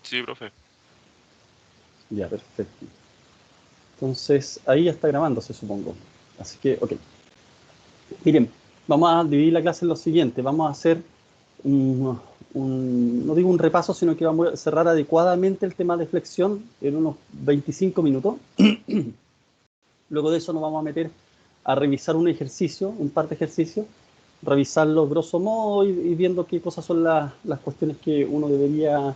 Sí, profe. Ya, perfecto. Entonces, ahí ya está grabándose, supongo. Así que, ok. Miren, vamos a dividir la clase en lo siguiente. Vamos a hacer no digo un repaso, sino que vamos a cerrar adecuadamente el tema de flexión en unos 25 minutos. Luego de eso nos vamos a meter a revisar un ejercicio, un par de ejercicios, revisarlos grosso modo y viendo qué cosas son las cuestiones que uno debería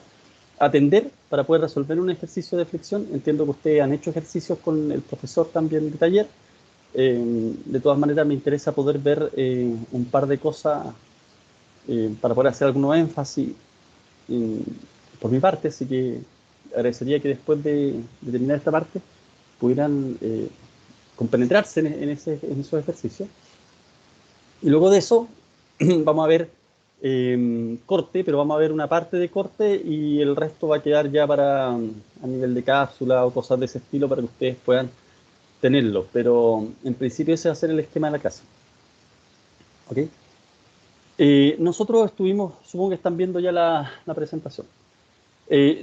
atender para poder resolver un ejercicio de flexión. Entiendo que ustedes han hecho ejercicios con el profesor también de taller. De todas maneras, me interesa poder ver un par de cosas para poder hacer algunos énfasis por mi parte, así que agradecería que después de terminar esta parte pudieran compenetrarse en esos ejercicios. Y luego de eso vamos a ver corte, pero vamos a ver una parte de corte y el resto va a quedar ya para a nivel de cápsula o cosas de ese estilo para que ustedes puedan tenerlo. Pero en principio ese va a ser el esquema de la clase. ¿Ok? Nosotros estuvimos, supongo que están viendo ya la presentación.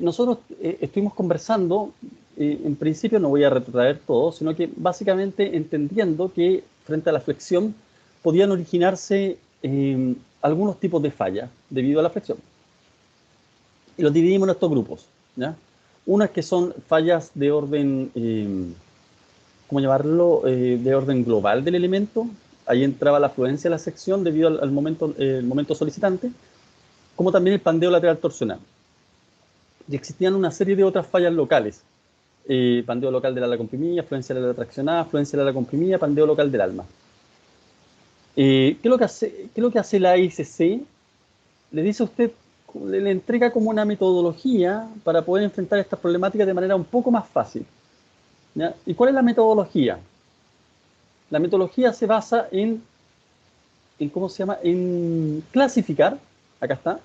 Nosotros estuvimos conversando, en principio no voy a retrotraer todo, sino que básicamente entendiendo que frente a la flexión podían originarse algunos tipos de fallas debido a la flexión. Y los dividimos en estos grupos. ¿Ya? Unas que son fallas de orden, ¿cómo llamarlo? De orden global del elemento. Ahí entraba la fluencia de la sección debido al momento, el momento solicitante, como también el pandeo lateral torsional. Y existían una serie de otras fallas locales. Pandeo local del ala comprimida, fluencia del ala traccionada, fluencia del ala comprimida, pandeo local del alma. ¿Qué es lo que hace la ICC? Le dice a usted, le entrega como una metodología para poder enfrentar estas problemáticas de manera un poco más fácil. ¿Ya? ¿Y cuál es la metodología? La metodología se basa ¿cómo se llama? En clasificar, acá está,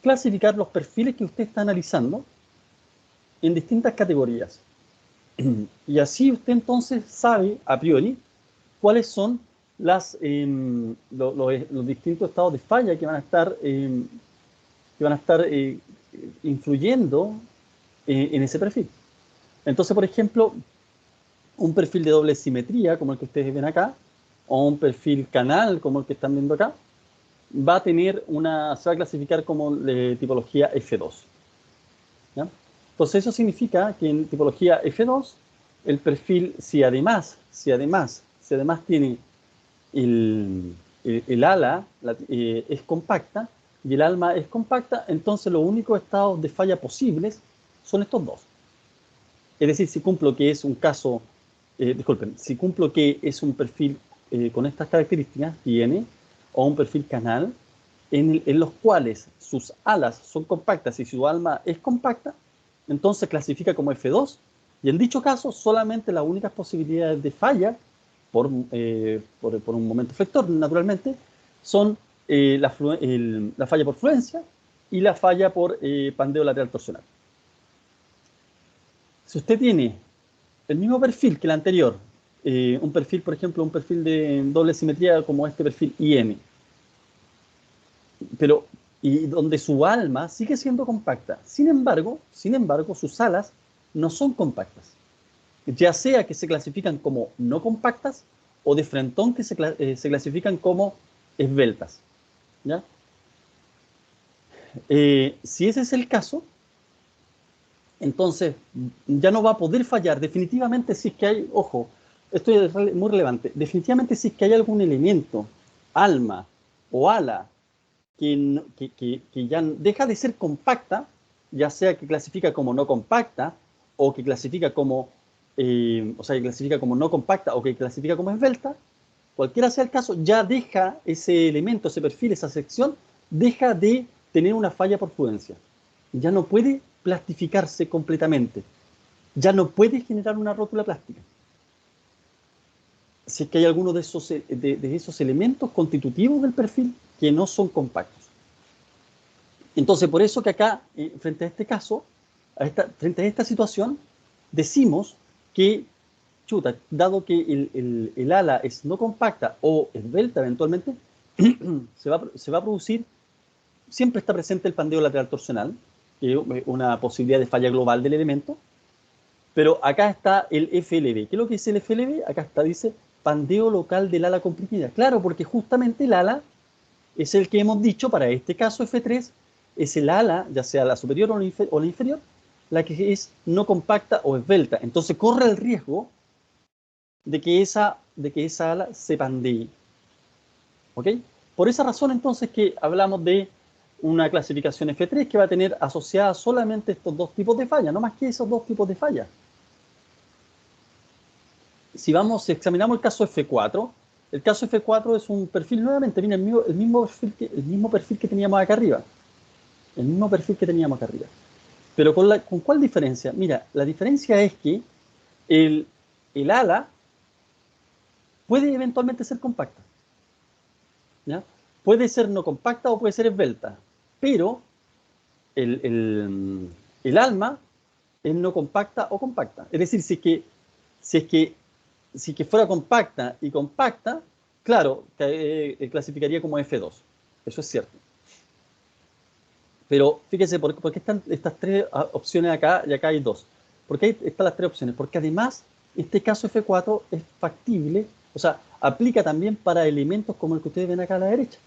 clasificar los perfiles que usted está analizando en distintas categorías. Y así usted entonces sabe a priori cuáles son los distintos estados de falla que van a estar influyendo en ese perfil. Entonces, por ejemplo, un perfil de doble simetría, como el que ustedes ven acá, o un perfil canal, como el que están viendo acá, se va a clasificar como de tipología F2. ¿Ya? Entonces, eso significa que en tipología F2, el perfil, si además tiene el ala es compacta y el alma es compacta, entonces los únicos estados de falla posibles son estos dos. Es decir, si cumplo que es un caso, disculpen, si cumplo que es un perfil con estas características, tiene, o un perfil canal, en los cuales sus alas son compactas y su alma es compacta, entonces clasifica como F2, y en dicho caso solamente las únicas posibilidades de falla por un momento flector, naturalmente, son la falla por fluencia y la falla por pandeo lateral torsional. Si usted tiene el mismo perfil que el anterior, un perfil, por ejemplo, un perfil de doble simetría como este perfil IM, pero y donde su alma sigue siendo compacta. Sin embargo, sus alas no son compactas. Ya sea que se clasifican como no compactas o de frentón que se clasifican como esbeltas. ¿Ya? Si ese es el caso, entonces ya no va a poder fallar. Definitivamente si es que hay, ojo, esto es muy relevante, definitivamente si es que hay algún elemento, alma o ala, que ya deja de ser compacta, ya sea que clasifica como no compacta o que clasifica como, que clasifica como no compacta o que clasifica como esbelta, cualquiera sea el caso, ya deja ese elemento, ese perfil, esa sección, deja de tener una falla por fluencia. Ya no puede plastificarse completamente. Ya no puede generar una rótula plástica. Si es que hay alguno de esos elementos constitutivos del perfil que no son compactos. Entonces, por eso que acá, frente a este caso, frente a esta situación, decimos que, chuta, dado que el ala es no compacta o esbelta eventualmente, se va a producir, siempre está presente el pandeo lateral torsional, que es una posibilidad de falla global del elemento. Pero acá está el FLB. ¿Qué es lo que dice el FLB? Acá está, dice pandeo local del ala comprimida. Claro, porque justamente el ala es el que hemos dicho para este caso F3, es el ala, ya sea la superior o la inferior, la que es no compacta o esbelta. Entonces corre el riesgo de que esa ala se pandee. ¿Ok? Por esa razón entonces que hablamos de una clasificación F3 que va a tener asociadas solamente estos dos tipos de fallas, no más que esos dos tipos de fallas. Si examinamos el caso F4, el caso F4 es un perfil nuevamente, mira, el mismo perfil que teníamos acá arriba. El mismo perfil que teníamos acá arriba. Pero ¿con cuál diferencia? Mira, la diferencia es que el ala puede eventualmente ser compacta. ¿Ya? Puede ser no compacta o puede ser esbelta, pero el alma es no compacta o compacta. Es decir, si es que fuera compacta y compacta, claro, clasificaría como F2. Eso es cierto. Pero fíjese, ¿por qué están estas tres opciones acá y acá hay dos? ¿Por qué están las tres opciones? Porque además, este caso F4 es factible, o sea, aplica también para elementos como el que ustedes ven acá a la derecha,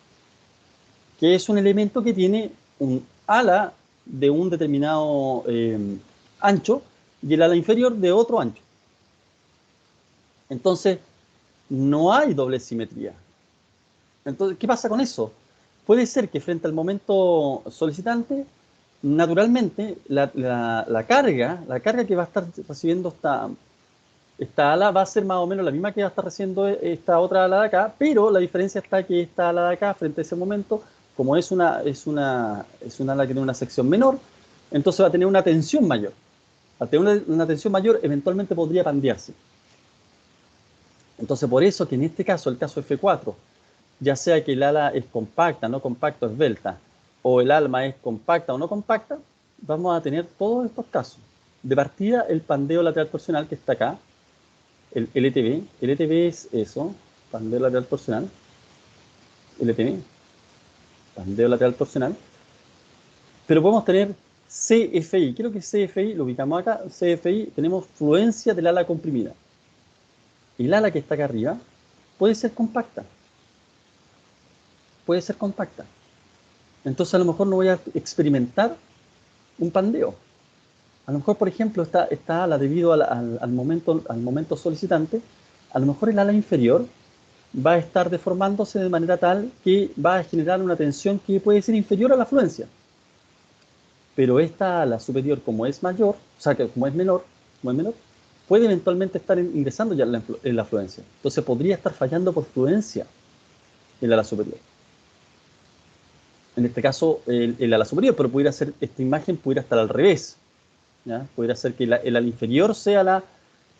que es un elemento que tiene un ala de un determinado ancho y el ala inferior de otro ancho. Entonces, no hay doble simetría. Entonces, ¿qué pasa con eso? Puede ser que frente al momento solicitante, naturalmente, la carga que va a estar recibiendo esta ala va a ser más o menos la misma que va a estar recibiendo esta otra ala de acá, pero la diferencia está que esta ala de acá, frente a ese momento, como es una ala que tiene una sección menor, entonces va a tener una tensión mayor. Al tener una tensión mayor, eventualmente podría pandearse. Entonces, por eso que en este caso, el caso F4, ya sea que el ala es compacta, no compacta o esbelta, o el alma es compacta o no compacta, vamos a tener todos estos casos. De partida, el pandeo lateral torsional que está acá, el LTB. LTB es eso, pandeo lateral torsional. LTB, pandeo lateral torsional. Pero podemos tener CFI. ¿Qué es lo que es CFI? Lo ubicamos acá. CFI, tenemos fluencia del ala comprimida. El ala que está acá arriba puede ser compacta. Puede ser compacta. Entonces a lo mejor no voy a experimentar un pandeo. A lo mejor, por ejemplo, esta ala, debido al momento solicitante, a lo mejor el ala inferior va a estar deformándose de manera tal que va a generar una tensión que puede ser inferior a la fluencia. Pero esta ala superior, como es mayor, o sea, que como es menor, puede eventualmente estar ingresando ya en la fluencia. Entonces podría estar fallando por fluencia el ala superior. En este caso, el ala superior, pero pudiera ser, esta imagen pudiera estar al revés. ¿Ya? Pudiera ser que el ala inferior sea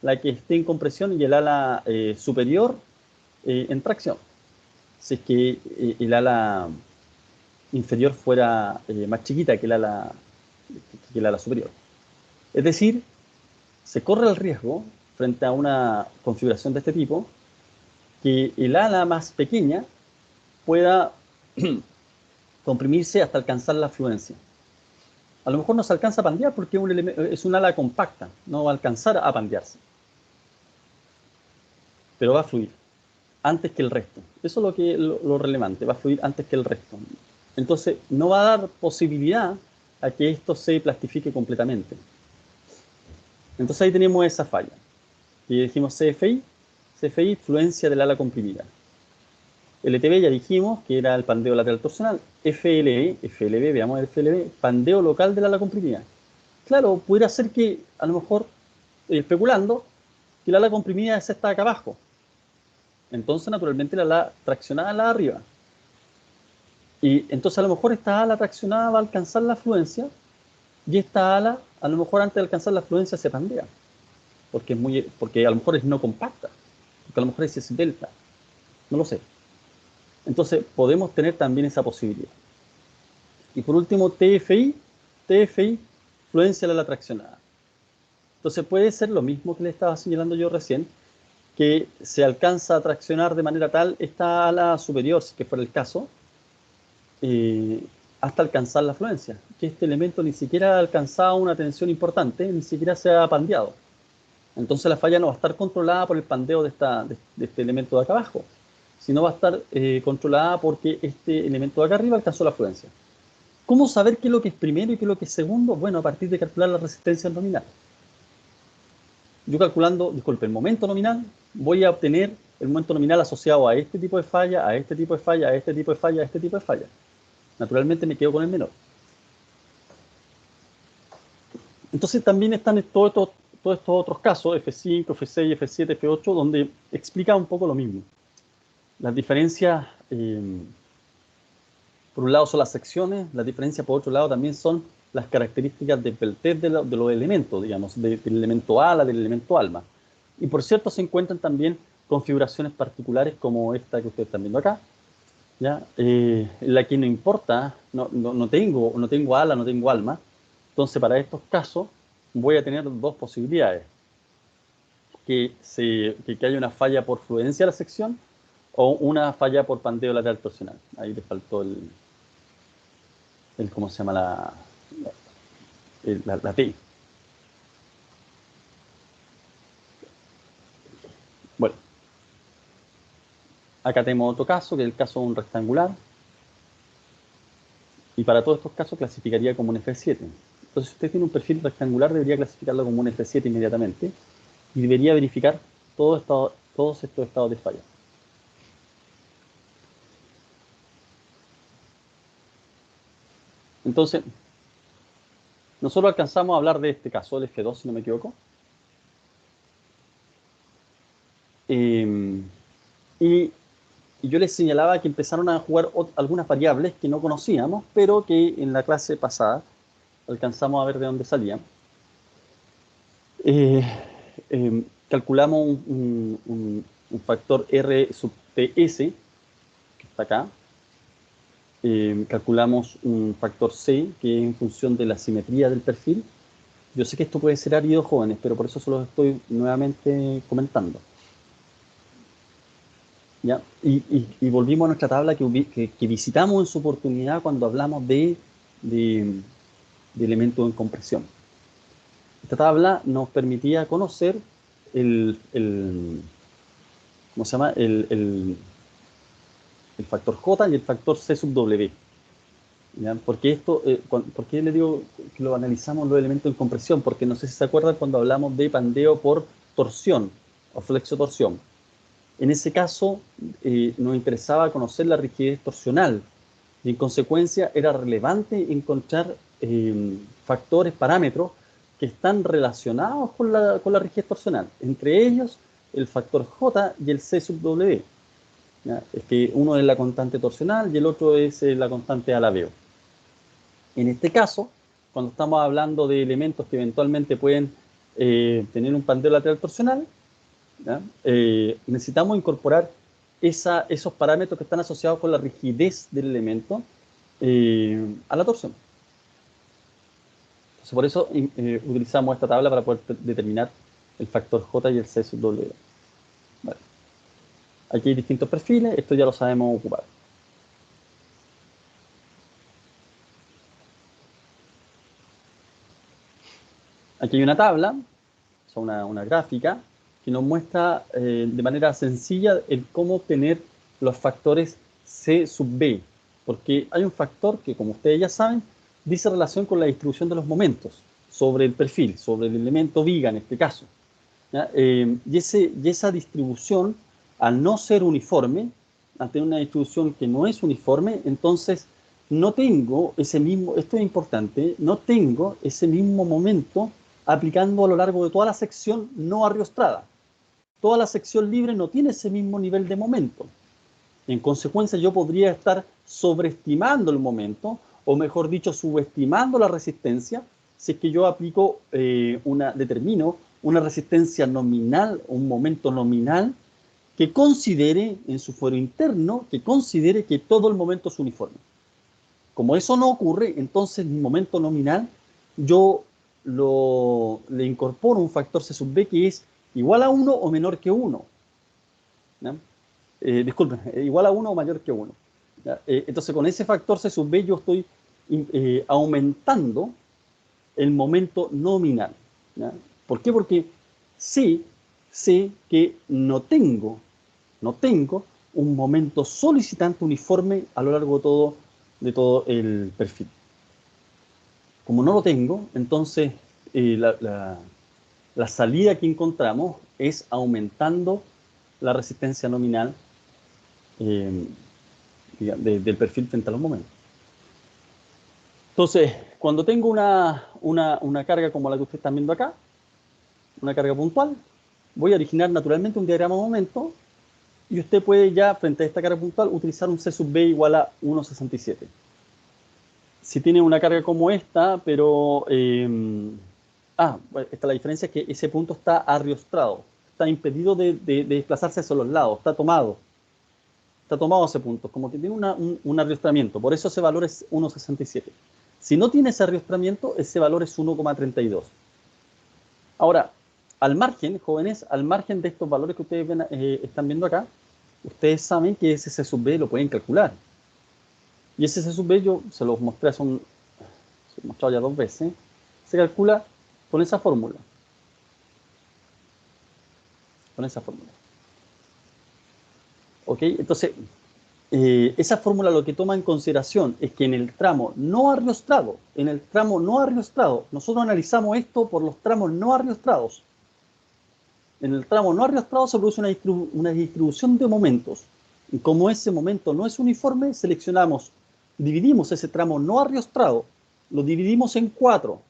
la que esté en compresión y el ala superior en tracción. Si es que el ala inferior fuera más chiquita que el ala superior. Es decir, se corre el riesgo, frente a una configuración de este tipo, que el ala más pequeña pueda comprimirse hasta alcanzar la fluencia. A lo mejor no se alcanza a pandear porque es un ala compacta, no va a alcanzar a pandearse. Pero va a fluir antes que el resto. Eso es lo relevante, va a fluir antes que el resto. Entonces, no va a dar posibilidad a que esto se plastifique completamente. Entonces ahí tenemos esa falla. Y dijimos CFI, fluencia del ala comprimida. LTB ya dijimos que era el pandeo lateral torsional. FLB, veamos el FLB, pandeo local del ala comprimida. Claro, pudiera ser que, a lo mejor, estoy especulando, que el ala comprimida es esta acá abajo. Entonces, naturalmente, la ala traccionada es la de arriba. Y entonces, a lo mejor, esta ala traccionada va a alcanzar la fluencia y esta ala, a lo mejor, antes de alcanzar la fluencia, se pandea. Porque a lo mejor es no compacta. Porque a lo mejor es esbelta. No lo sé. Entonces, podemos tener también esa posibilidad. Y por último, TFI, fluencia de la traccionada. Entonces, puede ser lo mismo que le estaba señalando yo recién, que se alcanza a traccionar de manera tal esta ala superior, si que fuera el caso, hasta alcanzar la fluencia, que este elemento ni siquiera ha alcanzado una tensión importante, ni siquiera se ha pandeado. Entonces la falla no va a estar controlada por el pandeo de este elemento de acá abajo, sino va a estar controlada porque este elemento de acá arriba alcanzó la fluencia. ¿Cómo saber qué es lo que es primero y qué es lo que es segundo? Bueno, a partir de calcular la resistencia nominal. Yo calculando, disculpe, el momento nominal, voy a obtener el momento nominal asociado a este tipo de falla, a este tipo de falla, a este tipo de falla, a este tipo de falla. Naturalmente me quedo con el menor. Entonces también están todos estos otros casos, F5, F6, F7, F8, donde explica un poco lo mismo. Las diferencias, por un lado son las secciones, las diferencias por otro lado también son las características de Peltet de los elementos, digamos, del elemento ala, del elemento alma. Y por cierto se encuentran también configuraciones particulares como esta que ustedes están viendo acá, ¿ya? La que no importa, no tengo ala, no tengo alma. Entonces para estos casos voy a tener dos posibilidades. Que haya una falla por fluencia de la sección o una falla por pandeo lateral torsional. Ahí le faltó ¿cómo se llama? La T. Bueno, acá tenemos otro caso, que es el caso de un rectangular. Y para todos estos casos clasificaría como un F7. Entonces, si usted tiene un perfil rectangular, debería clasificarlo como un F7 inmediatamente. Y debería verificar todos estos estados de falla. Entonces, nosotros alcanzamos a hablar de este caso, el F2, si no me equivoco. Y yo les señalaba que empezaron a jugar algunas variables que no conocíamos, pero que en la clase pasada alcanzamos a ver de dónde salían. Calculamos un factor R sub TS, que está acá. Calculamos un factor C, que es en función de la simetría del perfil. Yo sé que esto puede ser árido, jóvenes, pero por eso se los estoy nuevamente comentando. ¿Ya? Y volvimos a nuestra tabla que visitamos en su oportunidad cuando hablamos de elementos en compresión. Esta tabla nos permitía conocer ¿cómo se llama? El factor J y el factor C sub W. ¿Ya? ¿Por qué le digo que lo analizamos los elementos en compresión? Porque no sé si se acuerdan cuando hablamos de pandeo por torsión o flexotorsión. En ese caso, nos interesaba conocer la rigidez torsional y en consecuencia era relevante encontrar factores, parámetros que están relacionados con la rigidez torsional. Entre ellos, el factor J y el C sub W. ¿Ya? Es que uno es la constante torsional y el otro es la constante alabeo. En este caso, cuando estamos hablando de elementos que eventualmente pueden tener un pandeo lateral torsional, necesitamos incorporar esos parámetros que están asociados con la rigidez del elemento a la torsión. Entonces, por eso utilizamos esta tabla para poder determinar el factor J y el C sub W. Vale. Aquí hay distintos perfiles, esto ya lo sabemos ocupar. Aquí hay una tabla, o sea, una gráfica, que nos muestra de manera sencilla el cómo obtener los factores C sub B, porque hay un factor que, como ustedes ya saben, dice relación con la distribución de los momentos sobre el perfil, sobre el elemento viga en este caso. Y esa distribución, al no ser uniforme, al tener una distribución que no es uniforme, entonces no tengo ese mismo, esto es importante, no tengo ese mismo momento aplicando a lo largo de toda la sección no arriostrada. Toda la sección libre no tiene ese mismo nivel de momento. En consecuencia, yo podría estar sobreestimando el momento, o mejor dicho, subestimando la resistencia, si es que yo aplico determino una resistencia nominal, un momento nominal, que considere en su fuero interno, que considere que todo el momento es uniforme. Como eso no ocurre, entonces mi momento nominal, yo le incorporo un factor C sub B que es igual a 1 o menor que 1. Disculpen, igual a 1 o mayor que 1. Entonces con ese factor C sub B yo estoy aumentando el momento nominal, ¿ya? ¿Por qué? Porque sé que no tengo un momento solicitante uniforme a lo largo de todo el perfil. Como no lo tengo, entonces la salida que encontramos es aumentando la resistencia nominal eh, del perfil frente a los momentos. Entonces, cuando tengo una carga como la que ustedes están viendo acá, una carga puntual, voy a originar naturalmente un diagrama de momento y usted puede ya, frente a esta carga puntual, utilizar un C sub B igual a 1,67. Si tiene una carga como esta, pero... esta la diferencia es que ese punto está arriostrado, está impedido de desplazarse hacia los lados, está tomado ese punto, como que tiene un arriostramiento, por eso ese valor es 1,67. Si no tiene ese arriostramiento, ese valor es 1,32. Ahora, al margen, jóvenes, al margen de estos valores que ustedes están viendo acá, ustedes saben que ese C sub B lo pueden calcular. Y ese C sub B yo se los mostré, se los he mostrado ya 2 veces, se calcula con esa fórmula. Con esa fórmula. ¿Ok? Entonces, esa fórmula lo que toma en consideración es que en el tramo no arriostrado, nosotros analizamos esto por los tramos no arriostrados. En el tramo no arriostrado se produce una distribución de momentos. Y como ese momento no es uniforme, dividimos ese tramo no arriostrado, lo dividimos en 4.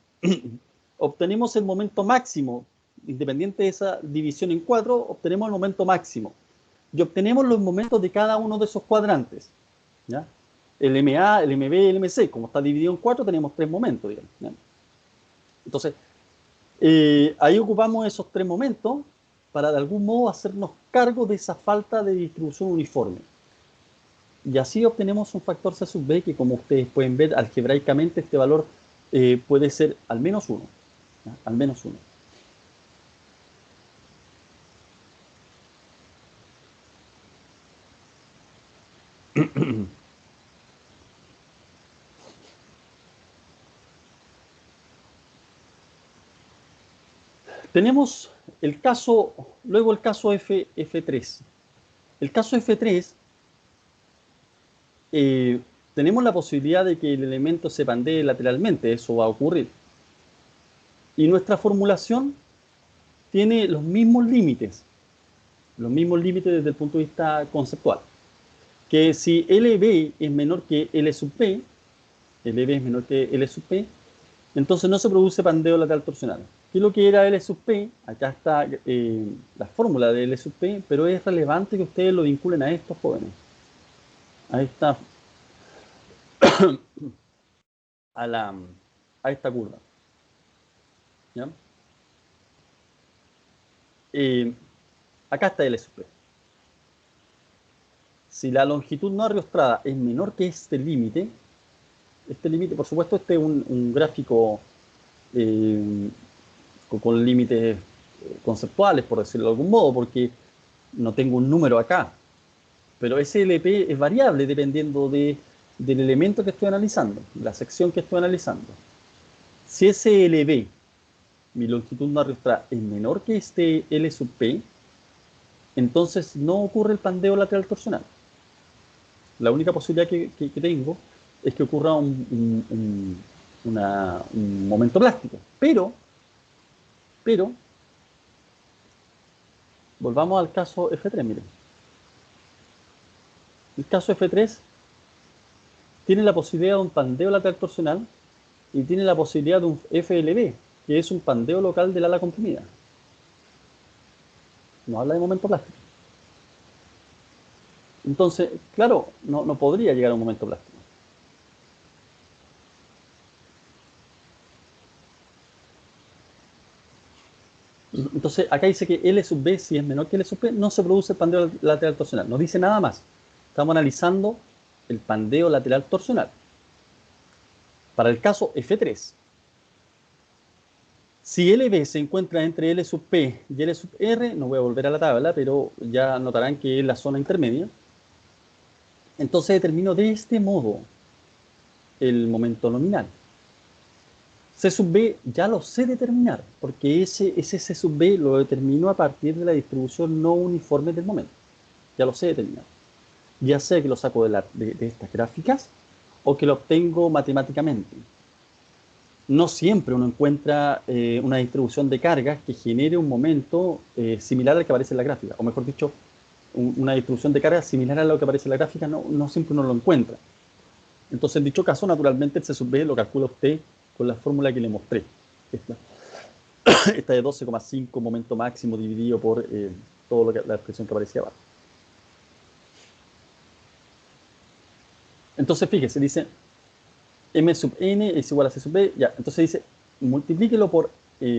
Obtenemos el momento máximo. Independiente de esa división en 4, obtenemos el momento máximo. Y obtenemos los momentos de cada uno de esos cuadrantes, ¿ya? El MA, el MB, el MC, como está dividido en 4, tenemos 3 momentos, digamos, ¿ya? Entonces, ahí ocupamos esos 3 momentos para de algún modo hacernos cargo de esa falta de distribución uniforme. Y así obtenemos un factor C sub B que, como ustedes pueden ver algebraicamente, este valor puede ser al menos 1, ¿ya? Al menos 1. Tenemos luego el caso F3. El caso F3, tenemos la posibilidad de que el elemento se pandee lateralmente, eso va a ocurrir. Y nuestra formulación tiene los mismos límites desde el punto de vista conceptual. Que si LB es menor que L sub P, LB es menor que L sub P, entonces no se produce pandeo lateral torsional. ¿Qué es lo que era L sub P? Acá está la fórmula de L sub P, pero es relevante que ustedes lo vinculen a estos jóvenes. Ahí está. a esta curva, ¿ya? Acá está L sub P. Si la longitud no arriostrada es menor que este límite, por supuesto, este es un gráfico con límites conceptuales, por decirlo de algún modo, porque no tengo un número acá, pero ese LP es variable dependiendo del elemento que estoy analizando, la sección que estoy analizando. Si ese LB, mi longitud no arriostrada, es menor que este L sub P, entonces no ocurre el pandeo lateral torsional. La única posibilidad que tengo es que ocurra un momento plástico. Pero, volvamos al caso F3, miren. El caso F3 tiene la posibilidad de un pandeo lateral torsional y tiene la posibilidad de un FLB, que es un pandeo local del ala comprimida. No habla de momento plástico. Entonces, claro, no podría llegar a un momento plástico. Entonces, acá dice que L sub B, si es menor que L sub P, no se produce el pandeo lateral torsional. No dice nada más. Estamos analizando el pandeo lateral torsional. Para el caso F3, si LB se encuentra entre L sub P y L sub R, no voy a volver a la tabla, pero ya notarán que es la zona intermedia. Entonces determino de este modo el momento nominal. C sub B ya lo sé determinar, porque ese C sub B lo determino a partir de la distribución no uniforme del momento. Ya lo sé determinar. Ya sea que lo saco de estas gráficas o que lo obtengo matemáticamente. No siempre uno encuentra una distribución de cargas que genere un momento similar al que aparece en la gráfica, o mejor dicho, una distribución de cargas similar a lo que aparece en la gráfica, no siempre uno lo encuentra. Entonces, en dicho caso, naturalmente el C sub B lo calcula usted con la fórmula que le mostré. Esta de 12,5 momento máximo dividido por todo la expresión que aparecía abajo. Entonces, fíjese, dice m sub n es igual a c sub b. Ya, entonces dice, multiplíquelo por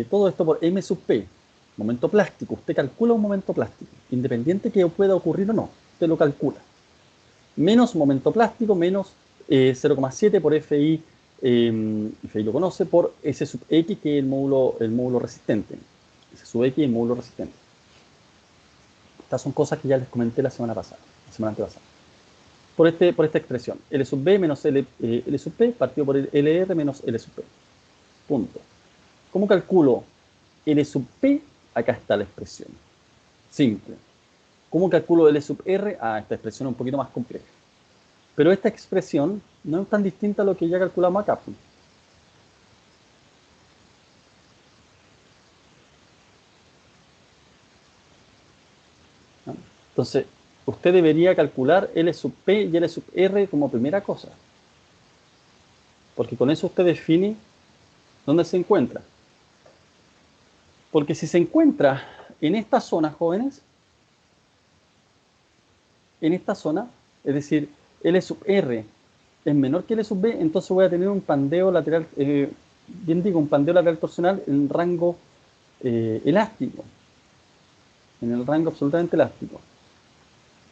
todo esto por m sub p, momento plástico. Usted calcula un momento plástico, independiente que pueda ocurrir o no, usted lo calcula. Menos momento plástico, menos 0,7 por FI, FI lo conoce, por S sub X, que es el módulo resistente. S sub X, el módulo resistente. Estas son cosas que ya les comenté la semana antepasada. Por esta expresión, L sub B menos L sub P partido por el LR menos L sub P. Punto. ¿Cómo calculo L sub P? Acá está la expresión. Simple. ¿Cómo calculo L sub R? Esta expresión es un poquito más compleja. Pero esta expresión no es tan distinta a lo que ya calculamos acá. ¿No? Entonces, usted debería calcular L sub P y L sub R como primera cosa. Porque con eso usted define dónde se encuentra. Porque si se encuentra en esta zona, jóvenes, en esta zona, es decir, L sub R es menor que L sub B, entonces voy a tener un pandeo lateral, un pandeo lateral torsional en rango elástico, en el rango absolutamente elástico.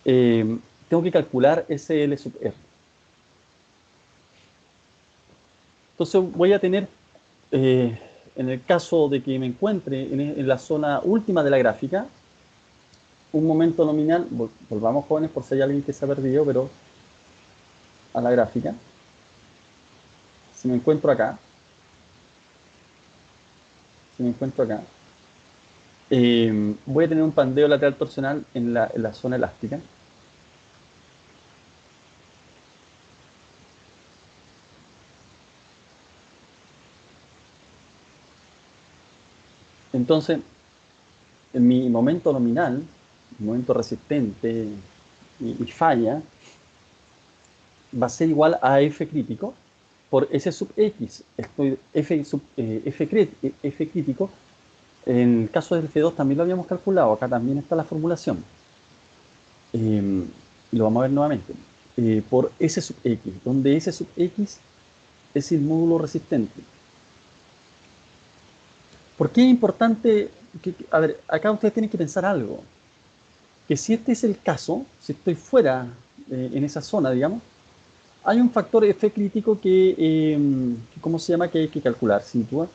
Tengo que calcular ese L sub R. Entonces voy a tener, en el caso de que me encuentre en la zona última de la gráfica, un momento nominal, volvamos jóvenes por si hay alguien que se ha perdido, pero a la gráfica. Si me encuentro acá, voy a tener un pandeo lateral torsional en la zona elástica. Entonces, en mi momento nominal, mi momento resistente y falla, va a ser igual a F crítico por S sub X. F crítico, en el caso del F2 también lo habíamos calculado, acá también está la formulación. Lo vamos a ver nuevamente. Por S sub X, donde S sub X es el módulo resistente. ¿Por qué es importante? A ver, acá ustedes tienen que pensar algo. Que si este es el caso, si estoy fuera en esa zona, digamos, hay un factor F crítico ¿cómo se llama? Que hay que calcular, sin duda.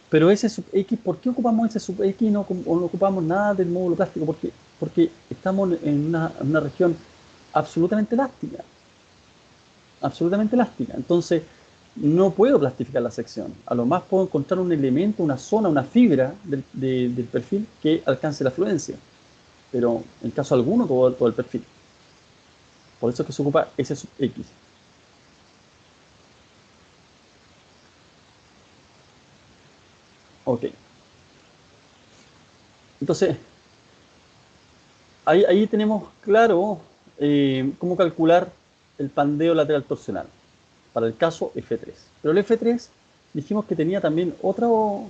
Pero ese sub X, ¿por qué ocupamos ese sub X y no ocupamos nada del módulo plástico? Porque estamos en una región absolutamente elástica. Absolutamente elástica. Entonces, no puedo plastificar la sección. A lo más puedo encontrar un elemento, una zona, una fibra del perfil que alcance la fluencia. Pero en caso alguno, todo el perfil. Por eso es que se ocupa ese sub X. Ok. Entonces, ahí tenemos claro cómo calcular el pandeo lateral torsional para el caso F3. Pero el F3 dijimos que tenía también otro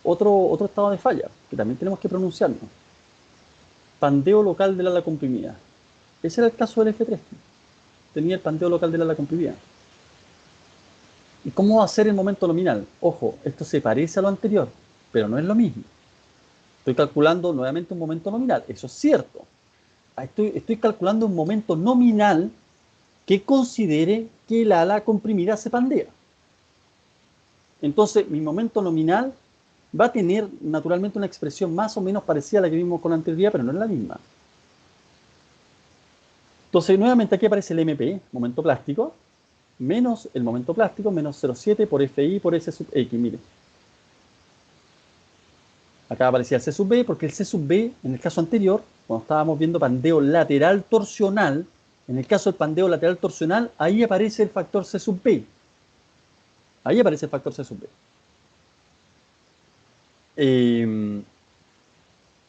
estado de falla, que también tenemos que pronunciarnos. Pandeo local del ala comprimida. Ese era el caso del F3. Tenía el pandeo local del ala comprimida. ¿Y cómo va a ser el momento nominal? Ojo, esto se parece a lo anterior, pero no es lo mismo. Estoy calculando nuevamente un momento nominal, eso es cierto. Estoy calculando un momento nominal que considere que el ala comprimida se pandea. Entonces, mi momento nominal va a tener naturalmente una expresión más o menos parecida a la que vimos con anterioridad, pero no es la misma. Entonces, nuevamente aquí aparece el MP, momento plástico, menos el momento plástico, menos 0,7 por FI por S sub X. Mire, acá aparecía el C sub B, porque el C sub B, en el caso anterior, cuando estábamos viendo pandeo lateral torsional, en el caso del pandeo lateral torsional, ahí aparece el factor C sub B. Ahí aparece el factor C sub B.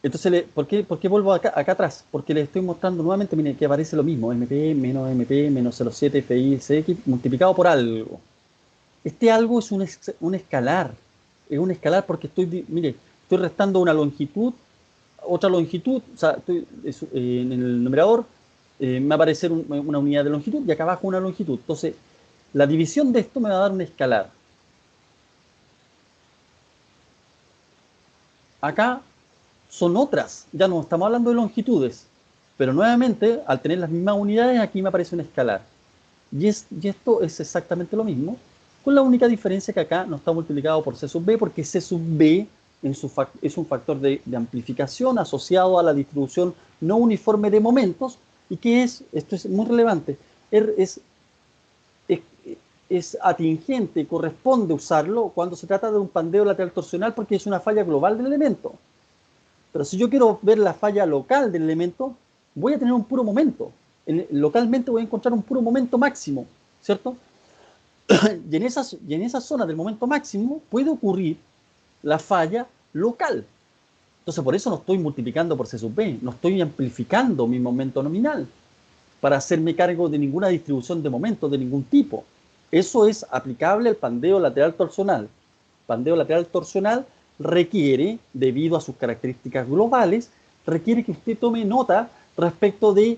Entonces, ¿por qué vuelvo acá atrás? Porque les estoy mostrando nuevamente, miren, que aparece lo mismo, MP, menos 0,7 FI, CX, multiplicado por algo. Este algo es un escalar. Es un escalar porque mire, estoy restando una longitud, otra longitud, o sea, en el numerador me va a aparecer una unidad de longitud y acá abajo una longitud. Entonces, la división de esto me va a dar un escalar. Acá son otras, ya no estamos hablando de longitudes, pero nuevamente, al tener las mismas unidades, aquí me aparece un escalar. Y esto es exactamente lo mismo, con la única diferencia que acá no está multiplicado por C sub B, porque C sub B es un factor de amplificación asociado a la distribución no uniforme de momentos, y que esto es muy relevante, es, es, es atingente, corresponde usarlo cuando se trata de un pandeo lateral torsional, porque es una falla global del elemento. Pero si yo quiero ver la falla local del elemento, voy a tener un puro momento. Localmente voy a encontrar un puro momento máximo, ¿cierto? Y en esa zona del momento máximo puede ocurrir la falla local. Entonces, por eso no estoy multiplicando por C sub B, no estoy amplificando mi momento nominal para hacerme cargo de ninguna distribución de momentos de ningún tipo. Eso es aplicable al pandeo lateral torsional. Pandeo lateral torsional requiere, debido a sus características globales, requiere que usted tome nota respecto de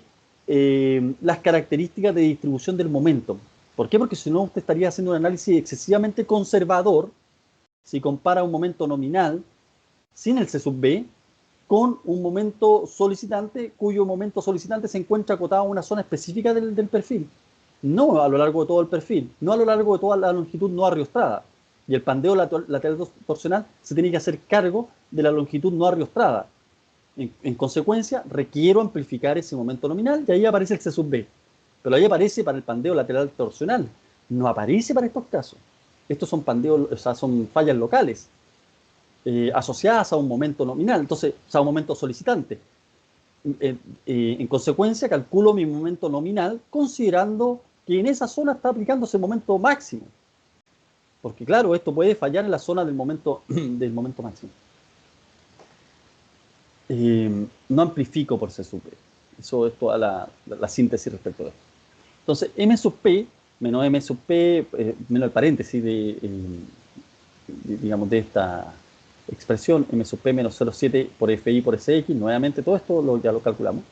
las características de distribución del momento. ¿Por qué? Porque si no, usted estaría haciendo un análisis excesivamente conservador si compara un momento nominal sin el C sub B con un momento solicitante cuyo momento solicitante se encuentra acotado a una zona específica del perfil. No a lo largo de todo el perfil, no a lo largo de toda la longitud no arriostrada. Y el pandeo lateral torsional se tiene que hacer cargo de la longitud no arriostrada. En consecuencia, requiero amplificar ese momento nominal y ahí aparece el C sub B. Pero ahí aparece para el pandeo lateral torsional. No aparece para estos casos. Estos son pandeos, o sea, son fallas locales asociadas a un momento nominal, entonces, o sea, a un momento solicitante. En consecuencia, calculo mi momento nominal considerando que en esa zona está aplicándose el momento máximo. Porque claro, esto puede fallar en la zona del momento, del momento máximo. No amplifico por C sub P. Eso es toda la síntesis respecto a esto. Entonces, M sub P menos M sub P, menos el paréntesis digamos, de esta expresión, M sub P menos 0,7 por FI por SX, nuevamente todo esto ya lo calculamos.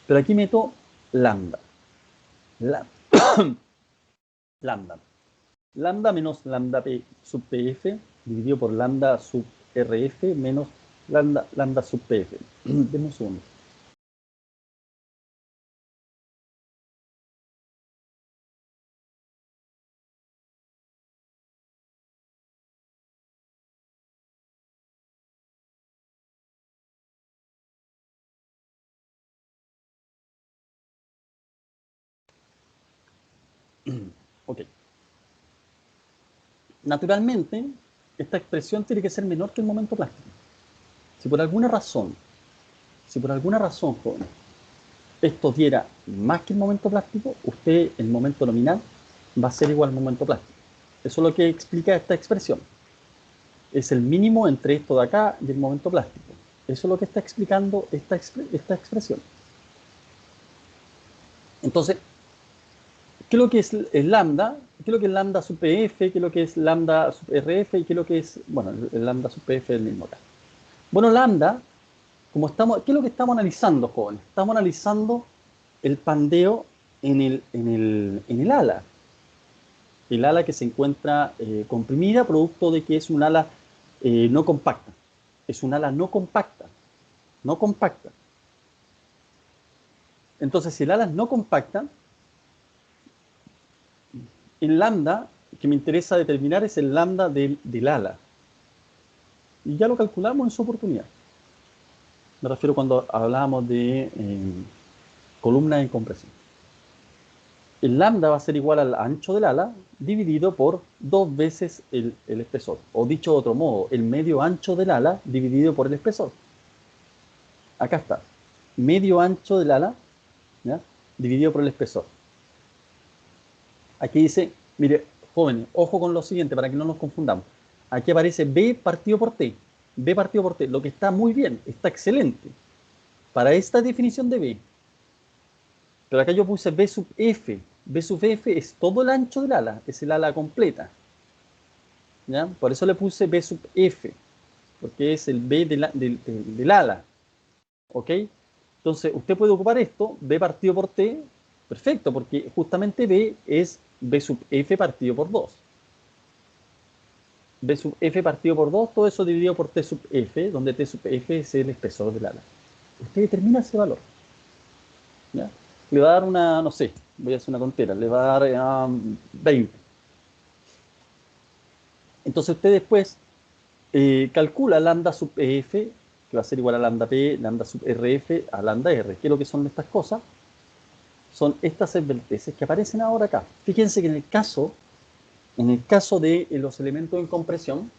Pero aquí meto lambda. Lambda. Lambda menos lambda P sub PF dividido por lambda sub RF menos lambda sub PF. Demos un segundo. Ok. Naturalmente, esta expresión tiene que ser menor que el momento plástico. Si por alguna razón, joven, esto diera más que el momento plástico, usted, el momento nominal, va a ser igual al momento plástico. Eso es lo que explica esta expresión. Es el mínimo entre esto de acá y el momento plástico. Eso es lo que está explicando esta expresión. Entonces, ¿qué es lo que es el lambda? ¿Qué es lo que es lambda sub PF? ¿Qué es lo que es lambda sub RF? ¿Y qué es lo que es, bueno, el lambda sub PF es el mismo acá? Bueno, lambda, ¿qué es lo que estamos analizando, jóvenes? Estamos analizando el pandeo en el ala. El ala que se encuentra comprimida, producto de que es un ala no compacta. Es un ala no compacta. No compacta. Entonces, si el ala es no compacta, el lambda que me interesa determinar es el lambda del ala. Y ya lo calculamos en su oportunidad. Me refiero cuando hablábamos de columna en compresión. el lambda va a ser igual al ancho del ala dividido por 2 veces el espesor. O dicho de otro modo, el medio ancho del ala dividido por el espesor. Acá está. Medio ancho del ala, ¿ya?, dividido por el espesor. Aquí dice, mire, jóvenes, ojo con lo siguiente para que no nos confundamos. Aquí aparece B partido por T. B partido por T, lo que está muy bien, está excelente para esta definición de B. Pero acá yo puse B sub F. B sub F es todo el ancho del ala, es el ala completa. ¿Ya? Por eso le puse B sub F, porque es el B del ala. ¿Ok? Entonces, usted puede ocupar esto, B partido por T, perfecto, porque justamente B es B sub F partido por 2. B sub F partido por 2, todo eso dividido por T sub F, donde T sub F es el espesor del ala. Usted determina ese valor. ¿Ya? Le va a dar una, no sé, voy a hacer una tontera, le va a dar 20. Entonces usted después calcula lambda sub EF, que va a ser igual a lambda P, lambda sub RF a lambda R. ¿Qué es lo que son estas cosas? Son estas esbelteces que aparecen ahora acá. Fíjense que en el caso de los elementos en compresión,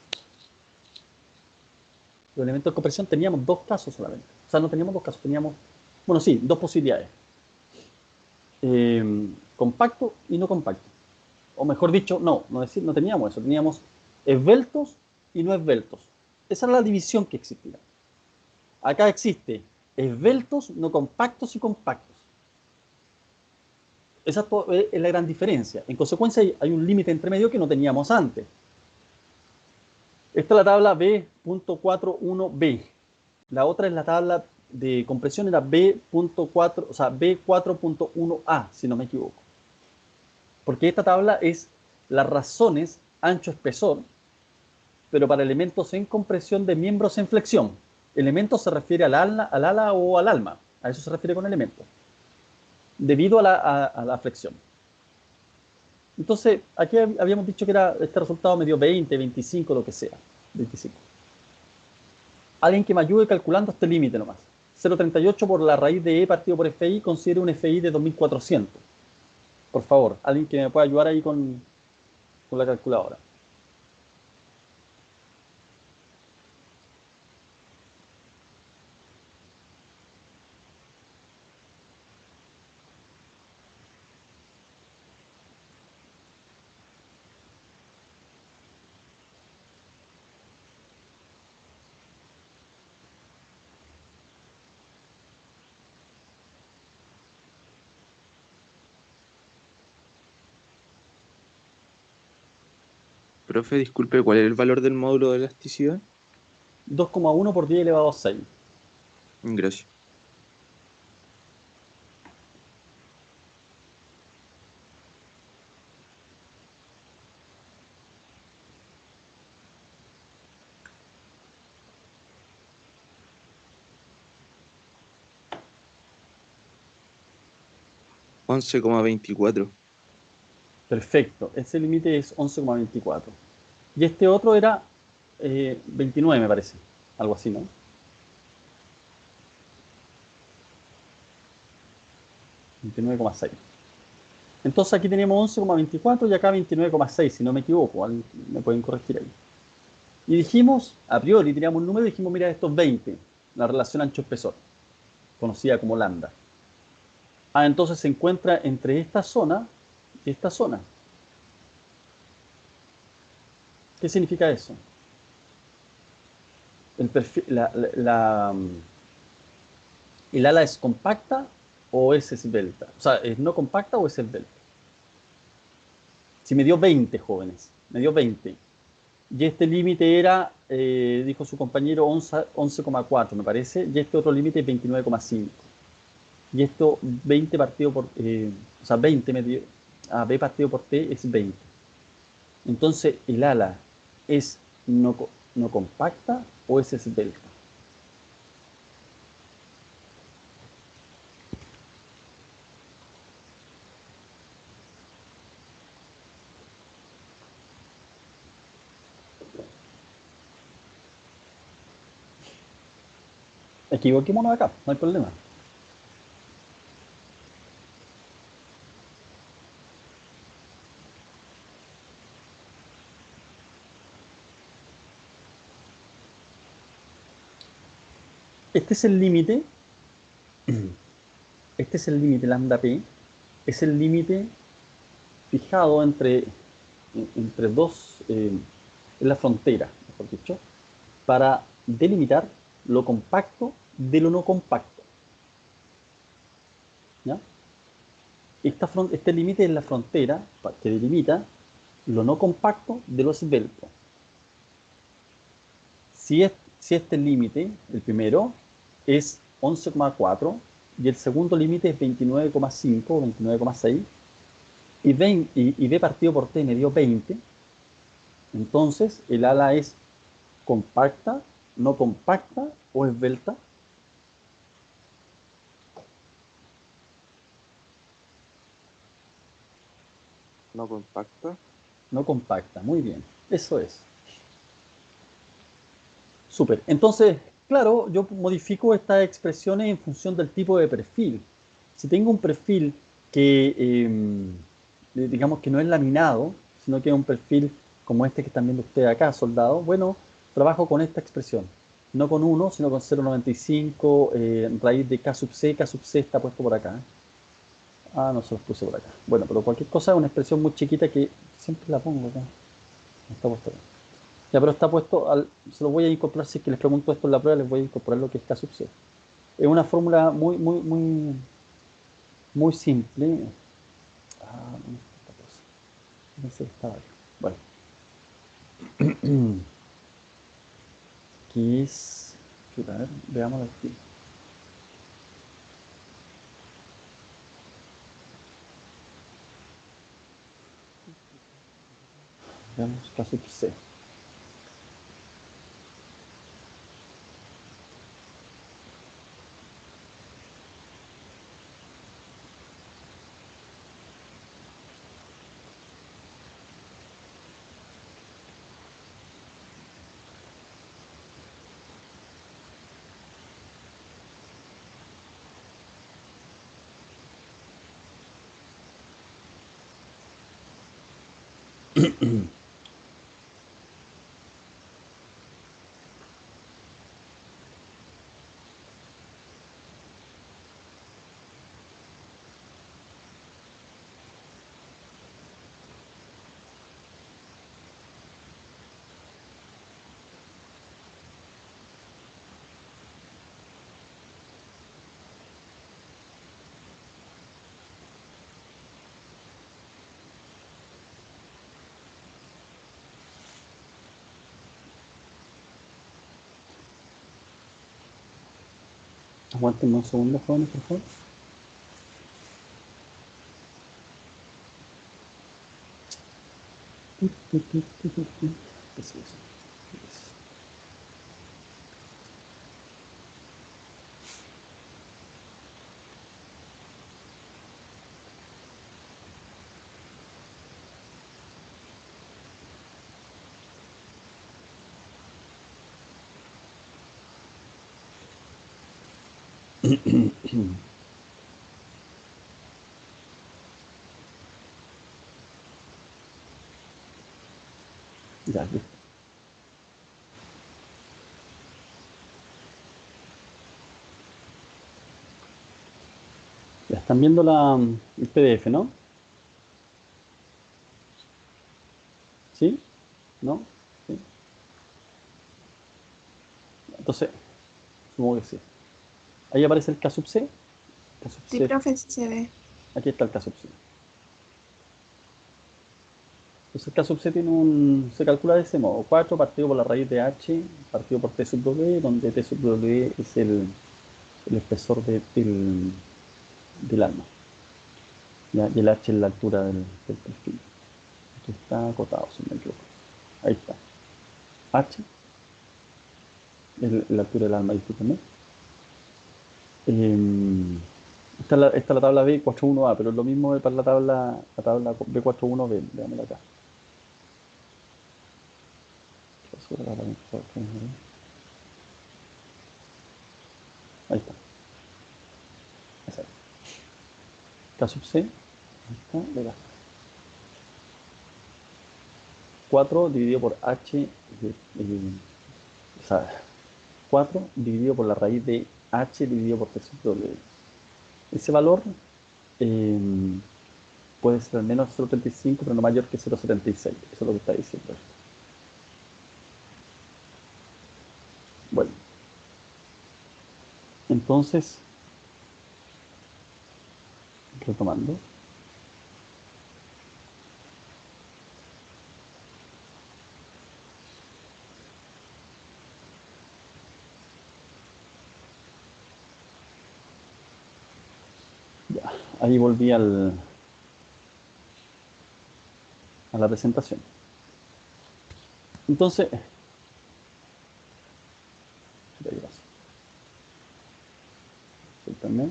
los elementos de compresión teníamos dos casos solamente. O sea, no teníamos dos casos, teníamos, bueno, sí, dos posibilidades. Compacto y no compacto. O mejor dicho, no teníamos eso, teníamos esbeltos y no esbeltos. Esa era la división que existía. Acá existe esbeltos, no compactos y compactos. Esa es la gran diferencia. En consecuencia, hay un límite entre medio que no teníamos antes. Esta es la tabla B.41b. La otra es la tabla de compresión, era B.4, o sea, B4.1a, si no me equivoco. Porque esta tabla es las razones ancho-espesor, pero para elementos en compresión de miembros en flexión. Elemento se refiere al ala o al alma. A eso se refiere con elemento. Debido a la flexión. Entonces, aquí habíamos dicho que era este resultado medio 20, 25, lo que sea. 25. Alguien que me ayude calculando este límite nomás. 0,38 por la raíz de E partido por FI, considere un FI de 2400. Por favor, alguien que me pueda ayudar ahí con la calculadora. Profe, disculpe, ¿cuál es el valor del módulo de elasticidad? 2,1 por 10 elevado a 6. Gracias. Once coma 24. Perfecto. Ese límite es 11,24. Y este otro era 29, me parece. Algo así, ¿no? 29,6. Entonces aquí tenemos 11,24 y acá 29,6, si no me equivoco. Me pueden corregir ahí. Y dijimos, a priori, teníamos un número y dijimos, mira, esto es 20. La relación ancho-espesor, conocida como lambda. Entonces se encuentra entre esta zona y esta zona. ¿Qué significa eso? ¿El ala es compacta o es esbelta? O sea, ¿es no compacta o es esbelta? Si me dio 20, jóvenes, me dio 20. Y este límite era, dijo su compañero, 11,4, me parece, y este otro límite es 29,5. Y esto 20 partido por, o sea, 20 B partido por T es 20. Entonces, ¿el ala es no compacta o es esbelta? Equivoquémonos acá, no hay problema. Este es el límite, este es el límite lambda p, es el límite fijado entre dos, en la frontera, mejor dicho, para delimitar lo compacto de lo no compacto. ¿Ya? Este límite es la frontera que delimita lo no compacto de lo esbelto. Si, si este límite, el primero, es 11,4 y el segundo límite es 29,5 o 29,6 y B partido por T me dio 20, entonces el ala es compacta, no compacta o esbelta. No compacta. No compacta, muy bien, eso es. Súper. Entonces, claro, yo modifico estas expresiones en función del tipo de perfil. Si tengo un perfil que, digamos que no es laminado, sino que es un perfil como este que están viendo ustedes acá, soldado, bueno, trabajo con esta expresión. No con 1, sino con 0,95, raíz de K sub C está puesto por acá. Ah, no se los puse por acá. Bueno, pero cualquier cosa es una expresión muy chiquita que siempre la pongo acá. Está puesto acá. Ya, pero está puesto, se lo voy a incorporar, si es que les pregunto esto en la prueba, les voy a incorporar lo que es K sub C. Es una fórmula muy simple. Ah, no, esta cosa. Pensé que estaba acá. Bueno, aquí es, chuta, a ver, veámoslo aquí. Veamos K sub C. Aguántenme un segundo, jóvenes, por favor. ¿Qué es eso? Ya, listo. Ya están viendo el PDF, ¿no? ¿Sí? ¿No? ¿Sí? Entonces, supongo que sí. Ahí aparece el K sub C. K sub Sí, C. profe, se ve. Aquí está el K sub C. Entonces el K sub C se calcula de ese modo. 4 partido por la raíz de H, partido por T sub W, donde T sub W es el espesor del alma. ¿Ya? Y el H es la altura del perfil. Aquí está acotado, si no me equivoco. Ahí está. H es la altura del alma, discúlpenme. Esta es la tabla B41A, pero es lo mismo para la tabla B41B. Veámosla acá. Ahí está. Esa es. K sub C. Ahí está. Verás. 4 dividido por H. O sea, 4 dividido por la raíz de h dividido por t sub w. Ese valor puede ser al menos 0,35, pero no mayor que 0,76. Eso es lo que está diciendo esto. Bueno, entonces, retomando. Ya, ahí volví a la presentación. Entonces, ahí vas. Suéltame.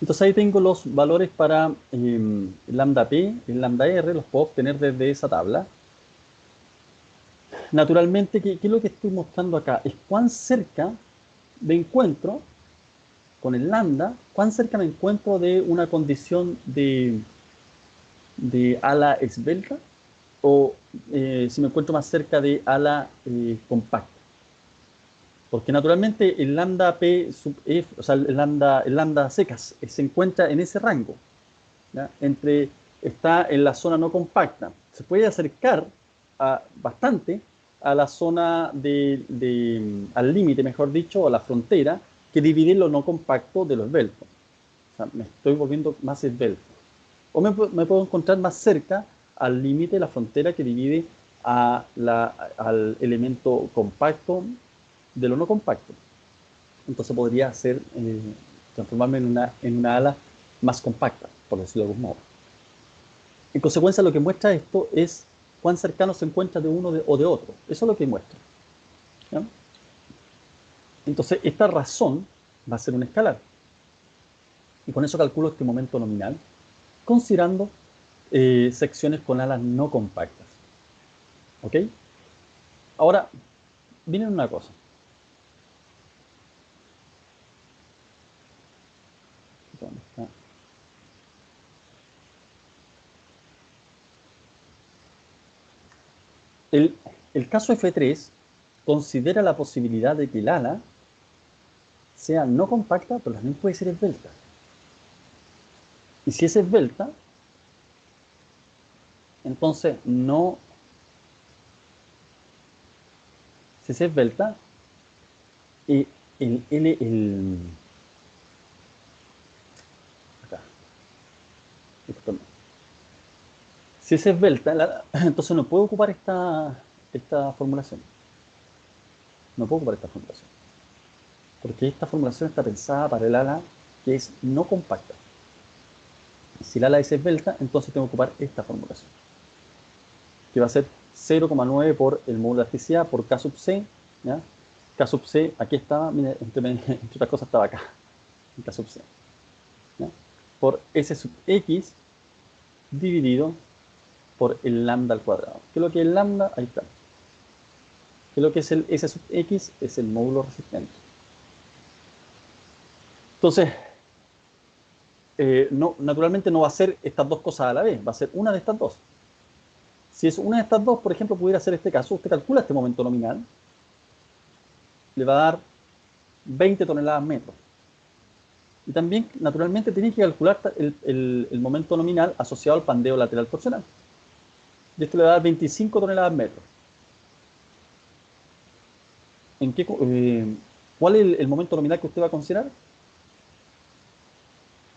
Entonces ahí tengo los valores para el lambda p, el lambda r, los puedo obtener desde esa tabla. Naturalmente, ¿qué es lo que estoy mostrando acá? Es cuán cerca me encuentro con el lambda, cuán cerca me encuentro de una condición de ala esbelta o si me encuentro más cerca de ala compacta. Porque naturalmente el lambda p sub f, o sea, el lambda secas se encuentra en ese rango, ¿ya? Está en la zona no compacta. Se puede acercar bastante a la zona al límite, mejor dicho, a la frontera, que divide lo no compacto de lo esbelto. O sea, me estoy volviendo más esbelto. O me puedo encontrar más cerca al límite de la frontera que divide al elemento compacto de lo no compacto. Entonces podría transformarme en una ala más compacta, por decirlo de algún modo. En consecuencia, lo que muestra esto es cuán cercano se encuentra de uno o de otro. Eso es lo que muestra, ¿ya? Entonces, esta razón va a ser un escalar. Y con eso calculo este momento nominal, considerando secciones con alas no compactas. ¿Ok? Ahora, miren una cosa. ¿Dónde está? El caso F3 considera la posibilidad de que el ala sea no compacta, pero también puede ser esbelta. Y si es esbelta, entonces no. Si es esbelta, y acá, disculpen. Si es esbelta, entonces no puedo ocupar esta formulación. No puedo ocupar esta formulación. Porque esta formulación está pensada para el ala que es no compacta. Si el ala es esbelta, entonces tengo que ocupar esta formulación, que va a ser 0,9 por el módulo de elasticidad por K sub C, ¿ya? K sub C, aquí estaba, mire, entre otras cosas estaba acá, en K sub C, ¿ya? Por S sub X dividido por el lambda al cuadrado. ¿Qué es lo que es el lambda? Ahí está. ¿Qué es lo que es el S sub X? Es el módulo resistente. Entonces, naturalmente no va a ser estas dos cosas a la vez, va a ser una de estas dos. Si es una de estas dos, por ejemplo, pudiera ser este caso, usted calcula este momento nominal, le va a dar 20 toneladas metros. Y también, naturalmente, tiene que calcular el momento nominal asociado al pandeo lateral torsional. Y esto le va a dar 25 toneladas metros. ¿Cuál es el momento nominal que usted va a considerar?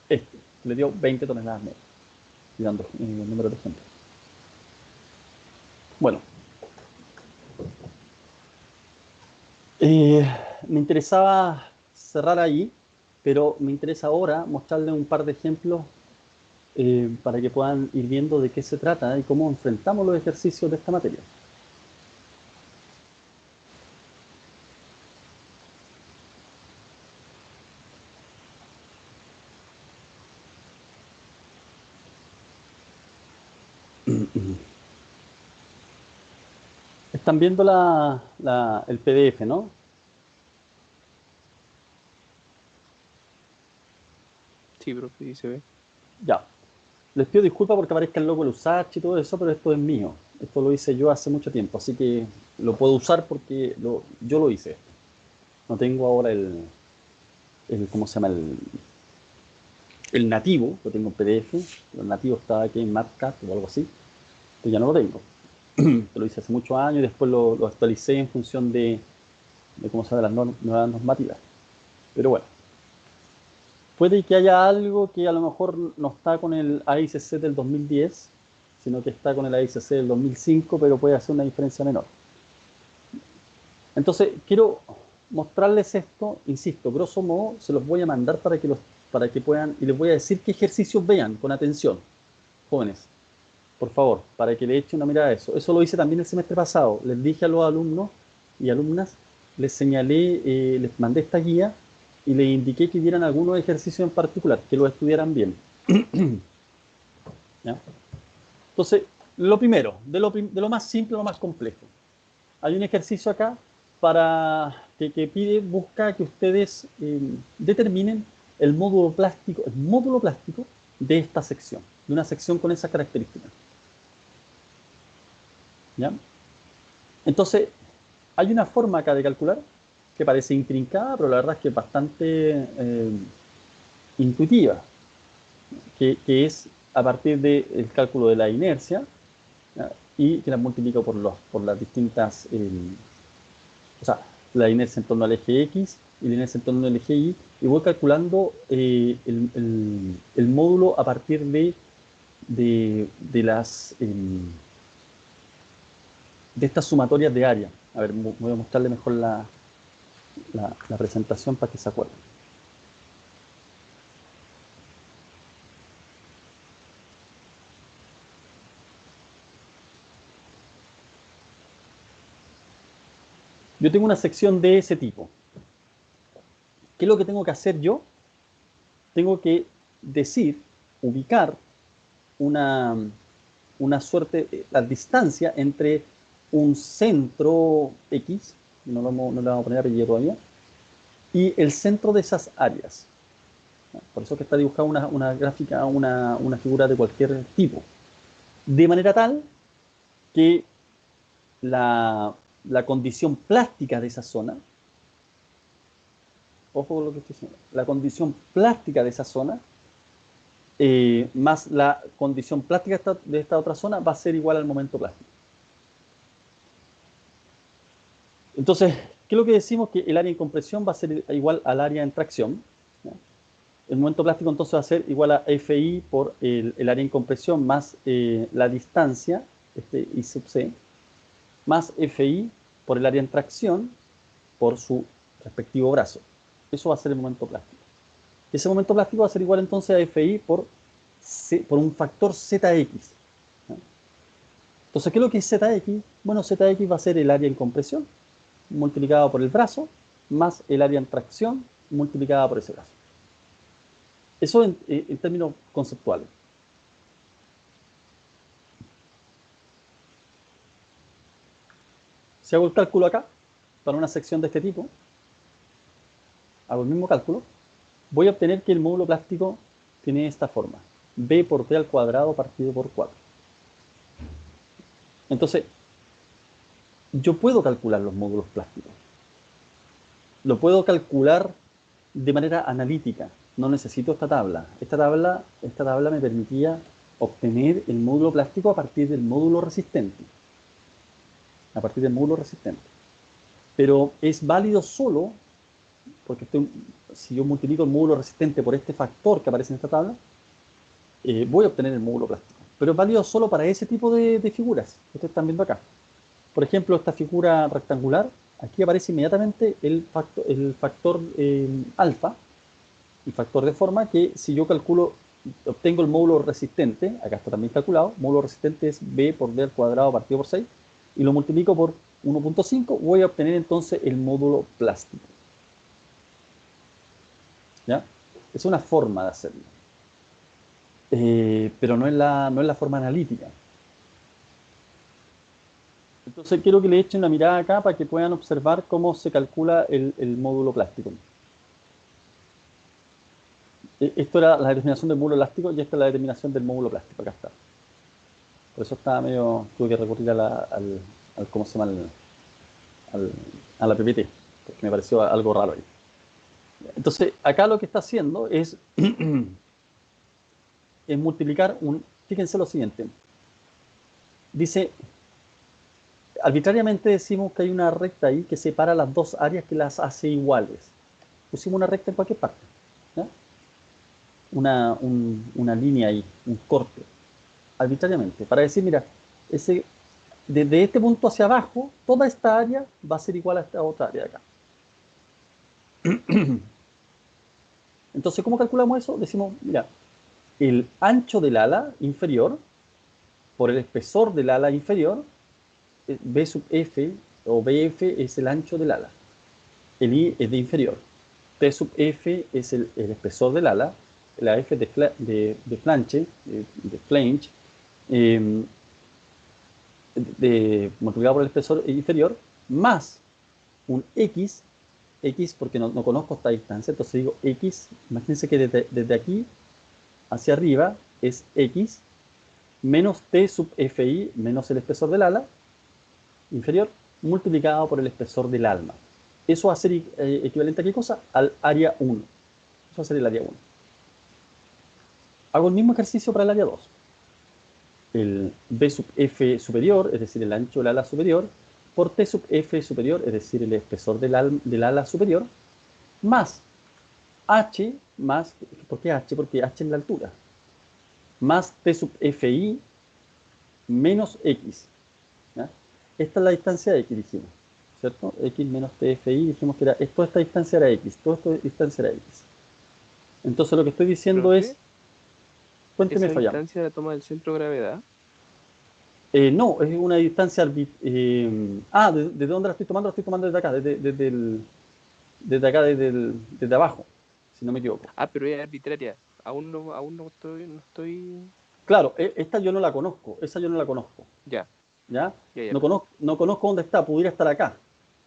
Este, le dio 20 toneladas metros, y dando el número de ejemplos. Bueno, me interesaba cerrar ahí, pero me interesa ahora mostrarles un par de ejemplos para que puedan ir viendo de qué se trata y cómo enfrentamos los ejercicios de esta materia. Están viendo el PDF, ¿no? Sí, profe, sí se ve. Ya. Les pido disculpas porque aparezca el logo del USACH y todo eso, pero esto es mío. Esto lo hice yo hace mucho tiempo, así que lo puedo usar porque yo lo hice. No tengo ahora ¿cómo se llama? El nativo, lo tengo en PDF. El nativo está aquí en Markup o algo así. Pero ya no lo tengo. Lo hice hace muchos años y después lo actualicé en función de cómo se llaman las nuevas normativas. Pero bueno, puede que haya algo que a lo mejor no está con el AICC del 2010, sino que está con el AICC del 2005, pero puede hacer una diferencia menor. Entonces, quiero mostrarles esto, insisto, grosso modo, se los voy a mandar para que puedan, y les voy a decir qué ejercicios vean con atención, jóvenes, por favor, para que le echen una mirada a eso. Eso lo hice también el semestre pasado. Les dije a los alumnos y alumnas, les señalé, les mandé esta guía y les indiqué que dieran algunos ejercicios en particular, que los estudiaran bien. ¿Ya? Entonces, lo primero, de lo más simple a lo más complejo. Hay un ejercicio acá busca que ustedes determinen el módulo plástico de esta sección, de una sección con esas características. ¿Ya? Entonces, hay una forma acá de calcular que parece intrincada, pero la verdad es que es bastante intuitiva, que es a partir del cálculo de la inercia, ¿ya? Y que la multiplico por las distintas, o sea, la inercia en torno al eje X y la inercia en torno al eje Y, y voy calculando el módulo a partir de las de estas sumatorias de área. A ver, voy a mostrarle mejor la presentación para que se acuerden. Yo tengo una sección de ese tipo. ¿Qué es lo que tengo que hacer yo? Tengo que ubicar una suerte, la distancia entre un centro X, no le vamos a poner apellido todavía, y el centro de esas áreas. Por eso que está dibujada una gráfica, una figura de cualquier tipo. De manera tal que la condición plástica de esa zona, ojo con lo que estoy diciendo, la condición plástica de esa zona, más la condición plástica de esta otra zona, va a ser igual al momento plástico. Entonces, ¿qué es lo que decimos? Que el área en compresión va a ser igual al área en tracción, ¿ya? El momento plástico entonces va a ser igual a FI por el área en compresión más la distancia, I sub C, más FI por el área en tracción por su respectivo brazo. Eso va a ser el momento plástico. Ese momento plástico va a ser igual entonces a FI por un factor ZX. ¿Ya? Entonces, ¿qué es lo que es ZX? Bueno, ZX va a ser el área en compresión multiplicado por el brazo más el área en tracción multiplicada por ese brazo. Eso en términos conceptuales. Si hago el cálculo acá, para una sección de este tipo, hago el mismo cálculo, voy a obtener que el módulo plástico tiene esta forma. B por T al cuadrado partido por 4. Entonces, yo puedo calcular los módulos plásticos. Lo puedo calcular de manera analítica. No necesito esta tabla. Esta tabla me permitía obtener el módulo plástico a partir del módulo resistente. A partir del módulo resistente. Pero es válido solo porque si yo multiplico el módulo resistente por este factor que aparece en esta tabla, voy a obtener el módulo plástico. Pero es válido solo para ese tipo de figuras que ustedes están viendo acá. Por ejemplo, esta figura rectangular, aquí aparece inmediatamente el factor alfa, el factor de forma que si yo calculo, obtengo el módulo resistente, acá está también calculado, módulo resistente es B por D al cuadrado partido por 6, y lo multiplico por 1.5, voy a obtener entonces el módulo plástico. ¿Ya? Es una forma de hacerlo. Pero no es la forma analítica. Entonces quiero que le echen una mirada acá para que puedan observar cómo se calcula el módulo plástico. Esto era la determinación del módulo elástico y esta es la determinación del módulo plástico. Acá está. Por eso estaba medio, tuve que recurrir al ¿cómo se llama? A la PPT, porque me pareció algo raro ahí. Entonces, acá lo que está haciendo es, es multiplicar fíjense lo siguiente. Dice, arbitrariamente decimos que hay una recta ahí que separa las dos áreas que las hace iguales. Pusimos una recta en cualquier parte. ¿Ya? Una línea ahí, un corte, arbitrariamente, para decir, mira, desde este punto hacia abajo, toda esta área va a ser igual a esta otra área de acá. Entonces, ¿cómo calculamos eso? Decimos, mira, el ancho del ala inferior por el espesor del ala inferior, B sub F o BF es el ancho del ala. El I es de inferior. T sub F es el espesor del ala. La F de flange, multiplicado por el espesor inferior, más un X porque no conozco esta distancia, entonces digo X, imagínense que desde aquí hacia arriba es X, menos T sub Fi, menos el espesor del ala inferior, multiplicado por el espesor del alma. Eso va a ser equivalente a ¿qué cosa? Al área 1. Eso va a ser el área 1. Hago el mismo ejercicio para el área 2. El B sub F superior, es decir, el ancho del ala superior, por T sub F superior, es decir, el espesor del ala superior, más H, más, ¿por qué H? Porque H es la altura, más T sub Fi menos X. ¿Ya? Esta es la distancia de X, dijimos, ¿cierto? X menos TFI, dijimos que toda esta distancia era X, toda esta distancia era X. Entonces lo que estoy diciendo ¿Profe? es, cuénteme, ¿Esa Fayán. distancia la toma del centro de gravedad? No, es una distancia ¿desde dónde la estoy tomando? La estoy tomando desde acá, desde abajo, si no me equivoco. Ah, pero es arbitraria. Aún no estoy... Claro, esta yo no la conozco, esa yo no la conozco. Ya, ¿Ya? ya. No conozco dónde está, pudiera estar acá.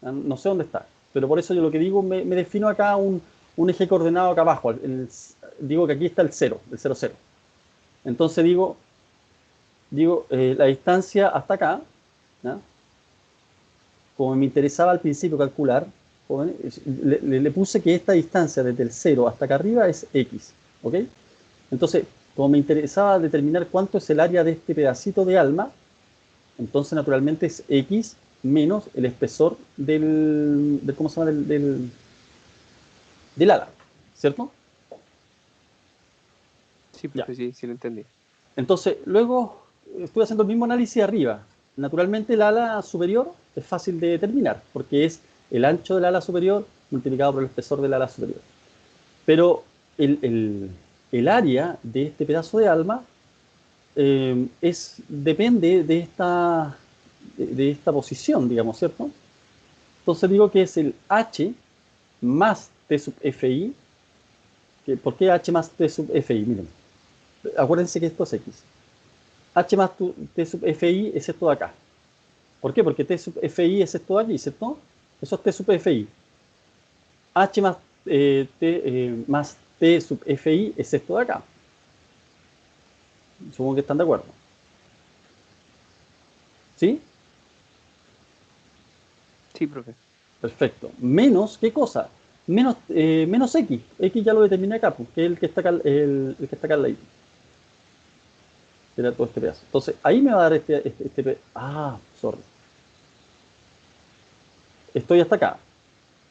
No sé dónde está. Pero por eso yo lo que digo, me defino acá un eje coordenado acá abajo. Digo que aquí está el 0, el 0, 0. Entonces digo la distancia hasta acá, ¿ya? Como me interesaba al principio calcular, le puse que esta distancia desde el 0 hasta acá arriba es X. ¿Ok? Entonces, como me interesaba determinar cuánto es el área de este pedacito de alma, entonces naturalmente es X menos el espesor ¿cómo se llama? Del ala, ¿cierto? Sí, Ya. profe, sí lo entendí. Entonces, luego estuve haciendo el mismo análisis arriba. Naturalmente el ala superior es fácil de determinar, porque es el ancho del ala superior multiplicado por el espesor del ala superior. Pero el área de este pedazo de alma depende de esta posición, digamos, ¿cierto? Entonces digo que es el H más T sub Fi. ¿Por qué H más T sub Fi? Miren, acuérdense que esto es X. H más T sub Fi es esto de acá. ¿Por qué? Porque T sub Fi es esto de aquí, ¿cierto? Eso es T sub Fi. H más T sub Fi es esto de acá. Supongo que están de acuerdo. ¿Sí? Sí, profe. Perfecto. Menos, ¿qué cosa? Menos X. X ya lo determiné acá, porque es el que está acá, el que está acá al lado. Era todo este pedazo. Entonces, ahí me va a dar sorry. Estoy hasta acá.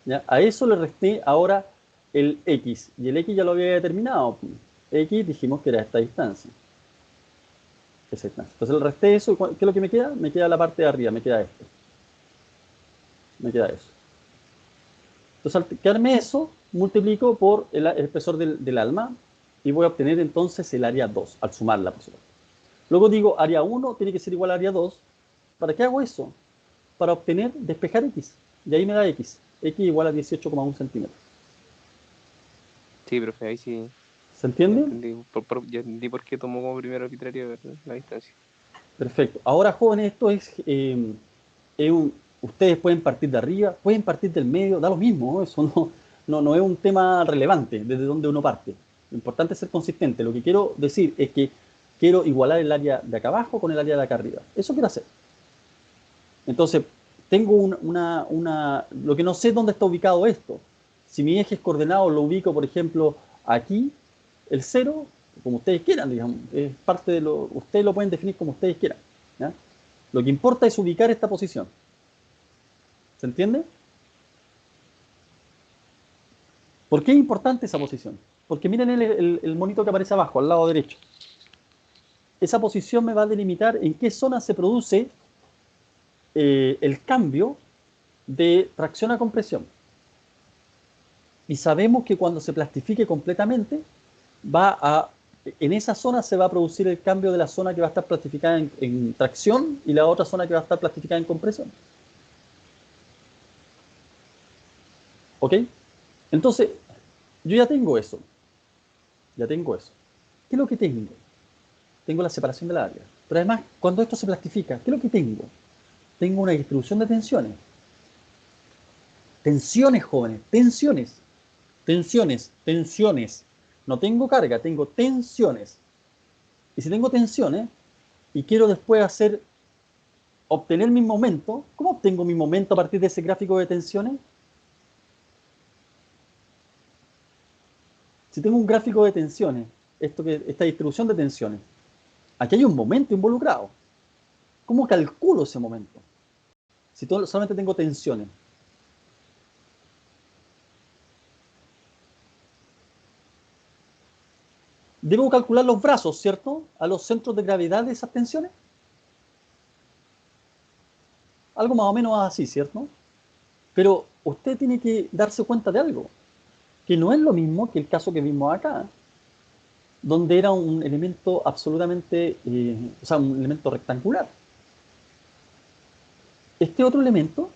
¿Ya? A eso le resté ahora el X. Y el X ya lo había determinado. X dijimos que era esta distancia. Esa distancia. Entonces le resté eso. ¿Qué es lo que me queda? Me queda la parte de arriba, me queda esto. Me queda eso. Entonces al quedarme eso, multiplico por el espesor del alma y voy a obtener entonces el área 2, al sumarla, por supuesto. Luego digo, área 1 tiene que ser igual a área 2. ¿Para qué hago eso? Para obtener, despejar X. Y ahí me da X. X igual a 18,1 centímetros. Sí, profe, ahí sí. ¿Se entiende? Ya entendí por qué tomó como primera arbitraria la distancia. Perfecto. Ahora, jóvenes, esto es ustedes pueden partir de arriba, pueden partir del medio, da lo mismo, ¿no? Eso no es un tema relevante desde donde uno parte. Lo importante es ser consistente. Lo que quiero decir es que quiero igualar el área de acá abajo con el área de acá arriba. Eso quiero hacer. Entonces, tengo lo que no sé es dónde está ubicado esto. Si mi eje es coordenado, lo ubico, por ejemplo, aquí, el 0, como ustedes quieran, digamos. Es parte de ustedes lo pueden definir como ustedes quieran, ¿ya? Lo que importa es ubicar esta posición. ¿Se entiende? ¿Por qué es importante esa posición? Porque miren el monito que aparece abajo, al lado derecho. Esa posición me va a delimitar en qué zona se produce el cambio de tracción a compresión. Y sabemos que cuando se plastifique completamente, en esa zona se va a producir el cambio de la zona que va a estar plastificada en tracción y la otra zona que va a estar plastificada en compresión. ¿Ok? Entonces, yo ya tengo eso. Ya tengo eso. ¿Qué es lo que tengo? Tengo la separación del área. Pero además, cuando esto se plastifica, ¿qué es lo que tengo? Tengo una distribución de tensiones. Tensiones, jóvenes, tensiones. Tensiones, tensiones. No tengo carga, tengo tensiones. Y si tengo tensiones y quiero después obtener mi momento, ¿cómo obtengo mi momento a partir de ese gráfico de tensiones? Si tengo un gráfico de tensiones, esta distribución de tensiones, aquí hay un momento involucrado. ¿Cómo calculo ese momento? Si solamente tengo tensiones. Debo calcular los brazos, ¿cierto? A los centros de gravedad de esas tensiones. Algo más o menos así, ¿cierto? Pero usted tiene que darse cuenta de algo, que no es lo mismo que el caso que vimos acá, donde era un elemento absolutamente, o sea, un elemento rectangular. Este otro elemento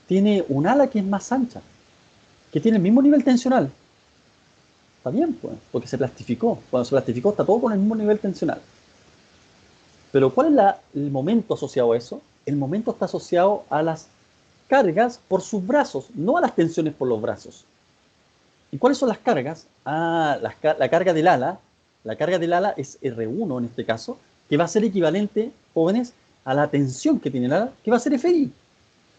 tiene un ala que es más ancha, que tiene el mismo nivel tensional. Está bien, pues, porque se plastificó. Cuando se plastificó está todo con el mismo nivel tensional. Pero ¿cuál es el momento asociado a eso? El momento está asociado a las cargas por sus brazos, no a las tensiones por los brazos. ¿Y cuáles son las cargas? La carga del ala. La carga del ala es R1 en este caso, que va a ser equivalente, jóvenes, a la tensión que tiene el ala, que va a ser FI.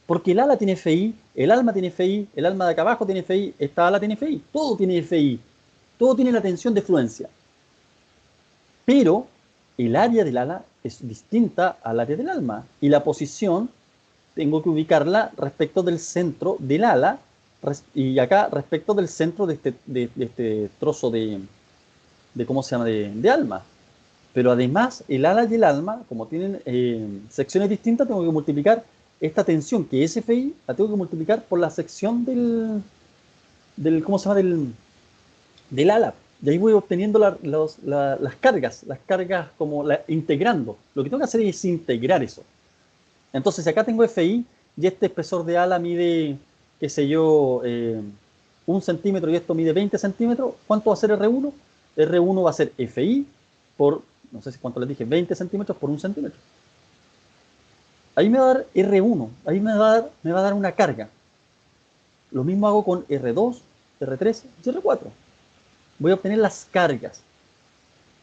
Porque el ala tiene FI, el alma tiene FI, el alma de acá abajo tiene FI, esta ala tiene FI, todo tiene FI, todo tiene la tensión de fluencia. Pero el área del ala es distinta al área del alma y la posición tengo que ubicarla respecto del centro del ala y acá respecto del centro de este trozo ¿cómo se llama? De alma. Pero además el ala y el alma, como tienen secciones distintas, tengo que multiplicar esta tensión que es FI, la tengo que multiplicar por la sección ¿cómo se llama? Del ala. Y ahí voy obteniendo las cargas como integrando. Lo que tengo que hacer es integrar eso. Entonces, si acá tengo FI y este espesor de ala mide, qué sé yo, 1 centímetro y esto mide 20 centímetros, ¿cuánto va a ser R1? R1 va a ser FI por, no sé si cuánto les dije, 20 centímetros por 1 centímetro. Ahí me va a dar R1, ahí me va a dar una carga. Lo mismo hago con R2, R3 y R4. Voy a obtener las cargas.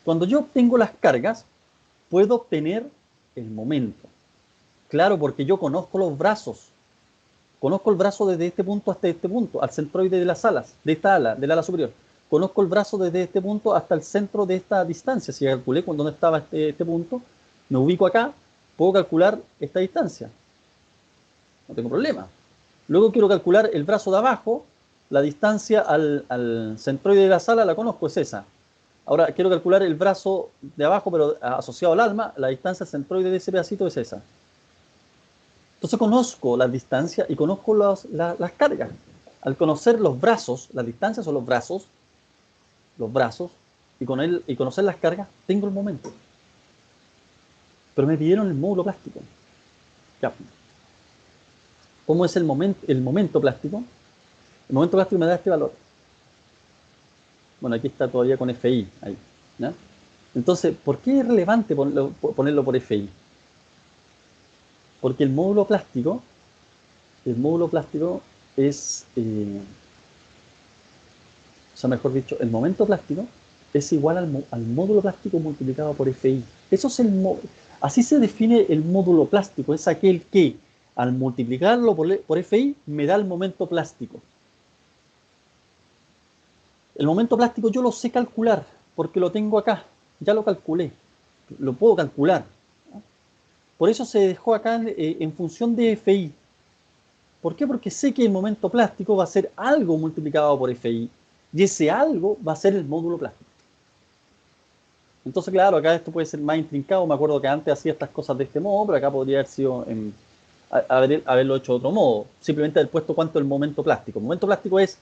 Cuando yo obtengo las cargas, puedo obtener el momento. Claro, porque yo conozco los brazos. Conozco el brazo desde este punto hasta este punto, al centroide de las alas, de esta ala, del ala superior. Conozco el brazo desde este punto hasta el centro de esta distancia. Si calculé dónde estaba este punto, me ubico acá, puedo calcular esta distancia. No tengo problema. Luego quiero calcular el brazo de abajo, la distancia al centroide de la sala la conozco, es esa. Ahora quiero calcular el brazo de abajo, pero asociado al alma, la distancia al centroide de ese pedacito es esa. Entonces conozco las distancias y conozco las cargas. Al conocer los brazos, las distancias son los brazos, y conocer las cargas, tengo el momento. Pero me pidieron el módulo plástico. Ya. ¿Cómo es el momento plástico? El momento plástico me da este valor. Bueno, aquí está todavía con FI. Ahí, ¿ya? Entonces, ¿por qué es relevante ponerlo por FI? Porque el módulo plástico es, o sea, mejor dicho, el momento plástico es igual al módulo plástico multiplicado por FI. Eso es así se define el módulo plástico, es aquel que al multiplicarlo por FI me da el momento plástico. El momento plástico yo lo sé calcular porque lo tengo acá, ya lo calculé, lo puedo calcular. Por eso se dejó acá en función de FI. ¿Por qué? Porque sé que el momento plástico va a ser algo multiplicado por FI y ese algo va a ser el módulo plástico. Entonces, claro, acá esto puede ser más intrincado. Me acuerdo que antes hacía estas cosas de este modo, pero acá podría haber sido haberlo hecho de otro modo. Simplemente haber puesto cuánto es el momento plástico. El momento plástico es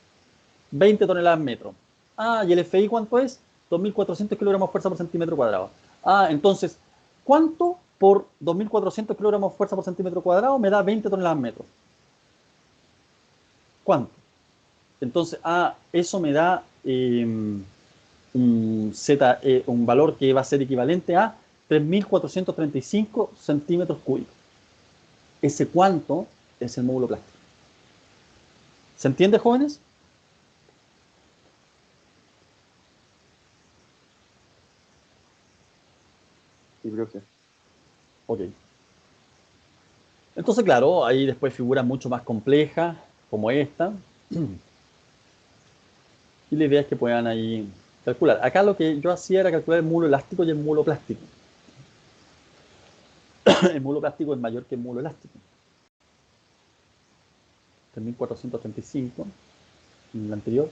20 toneladas metro. Ah, ¿y el FI cuánto es? 2.400 kilogramos fuerza por centímetro cuadrado. Ah, entonces, ¿cuánto por 2.400 kilogramos fuerza por centímetro cuadrado me da 20 toneladas metro? ¿Cuánto? Entonces, eso me da un valor que va a ser equivalente a 3.435 centímetros cúbicos. Ese cuánto es el módulo plástico. ¿Se entiende, jóvenes? Sí, profe. Ok. Entonces, claro, hay después figuras mucho más complejas, como esta. Y la idea es que puedan ahí calcular. Acá lo que yo hacía era calcular el módulo elástico y el módulo plástico. El módulo plástico es mayor que el módulo elástico. 3.435 en el anterior.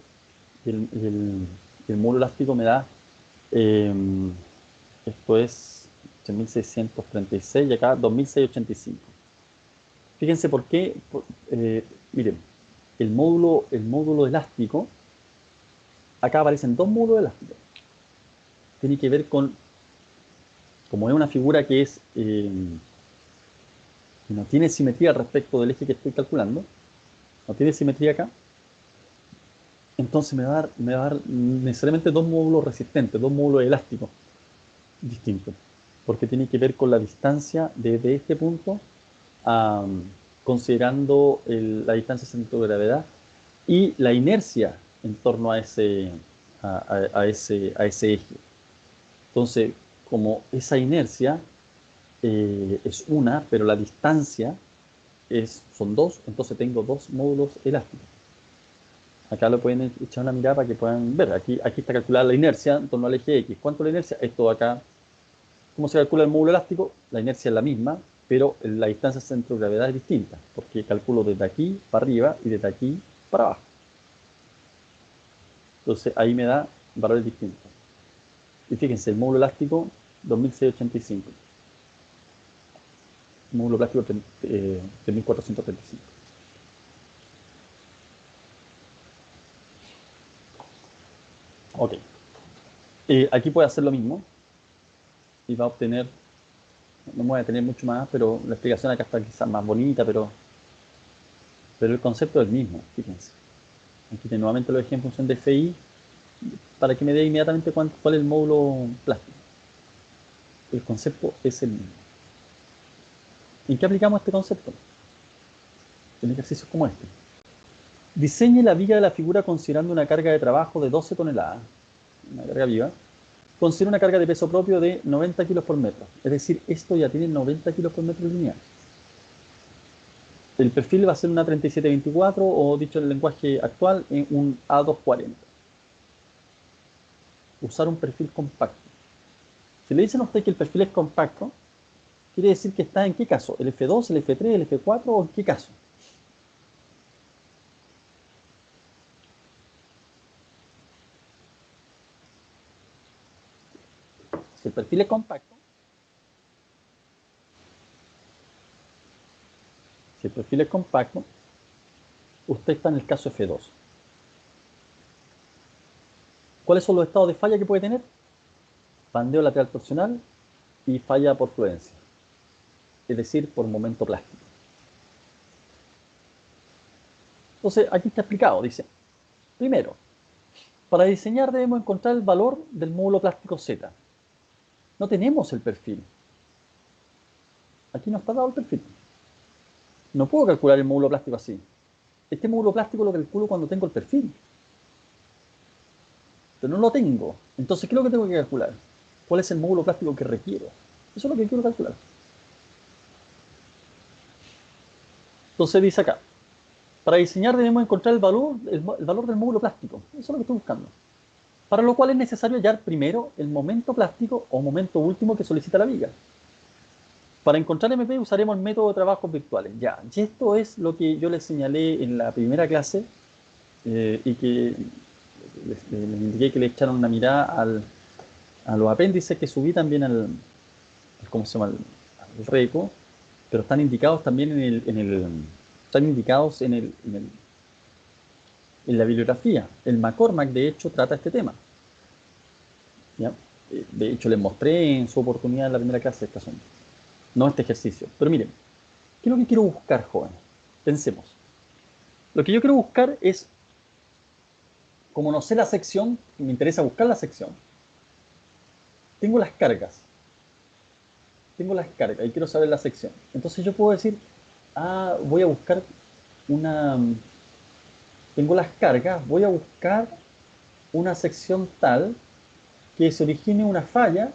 Y el módulo elástico me da, esto es 3.636 y acá 2.685. Fíjense por qué, miren, el módulo elástico, acá aparecen dos módulos elásticos. Tiene que ver con, como es una figura que no tiene simetría respecto del eje que estoy calculando, no tiene simetría acá, entonces me va a dar necesariamente dos módulos resistentes, dos módulos elásticos distintos, porque tiene que ver con la distancia desde este punto, considerando la distancia centro de gravedad y la inercia en torno a ese eje. Entonces, como esa inercia es una, pero la distancia son dos, entonces tengo dos módulos elásticos. Acá lo pueden echar una mirada para que puedan ver. Aquí está calculada la inercia en torno al eje X. ¿Cuánto es la inercia? Esto acá. ¿Cómo se calcula el módulo elástico? La inercia es la misma, pero la distancia centro de gravedad es distinta, porque calculo desde aquí para arriba y desde aquí para abajo. Entonces ahí me da valores distintos. Y fíjense, el módulo elástico 2.685. El módulo plástico 3.435. Ok. Aquí puede hacer lo mismo y va a obtener, no me voy a detener mucho más, pero la explicación acá está quizás más bonita, pero el concepto es el mismo, fíjense. Aquí nuevamente lo dejé en función de FI para que me dé inmediatamente cuál es el módulo plástico. El concepto es el mismo. ¿En qué aplicamos este concepto? En ejercicios como este. Diseñe la viga de la figura considerando una carga de trabajo de 12 toneladas, una carga viva. Considera una carga de peso propio de 90 kilos por metro. Es decir, esto ya tiene 90 kilos por metro lineal. El perfil va a ser una 3724 o, dicho en el lenguaje actual, un A240. Usar un perfil compacto. Si le dicen a usted que el perfil es compacto, quiere decir que está en qué caso, el F2, el F3, el F4 o en qué caso. Si el perfil es compacto, usted está en el caso F2. ¿Cuáles son los estados de falla que puede tener? Bandeo lateral torsional y falla por fluencia, es decir, por momento plástico. Entonces, aquí está explicado, dice, primero, para diseñar debemos encontrar el valor del módulo plástico Z. No tenemos el perfil. Aquí no está dado el perfil. No puedo calcular el módulo plástico así. Este módulo plástico lo calculo cuando tengo el perfil. Pero no lo tengo. Entonces, ¿qué es lo que tengo que calcular? ¿Cuál es el módulo plástico que requiero? Eso es lo que quiero calcular. Entonces dice acá, para diseñar debemos encontrar el valor del módulo plástico. Eso es lo que estoy buscando. Para lo cual es necesario hallar primero el momento plástico o momento último que solicita la viga. Para encontrar MP usaremos el método de trabajos virtuales. Ya, y esto es lo que yo les señalé en la primera clase y que les indiqué que le echaron una mirada a los apéndices que subí también ¿cómo se llama? Al repo, pero están indicados también están indicados en la bibliografía. El McCormack, de hecho, trata este tema. ¿Ya? De hecho, les mostré en su oportunidad en la primera clase este asunto. No este ejercicio. Pero miren, ¿qué es lo que quiero buscar, jóvenes? Pensemos. Lo que yo quiero buscar es, como no sé la sección, me interesa buscar la sección, tengo las cargas. Tengo las cargas y quiero saber la sección. Entonces yo puedo decir, voy a buscar tengo las cargas, voy a buscar una sección tal que se origine una falla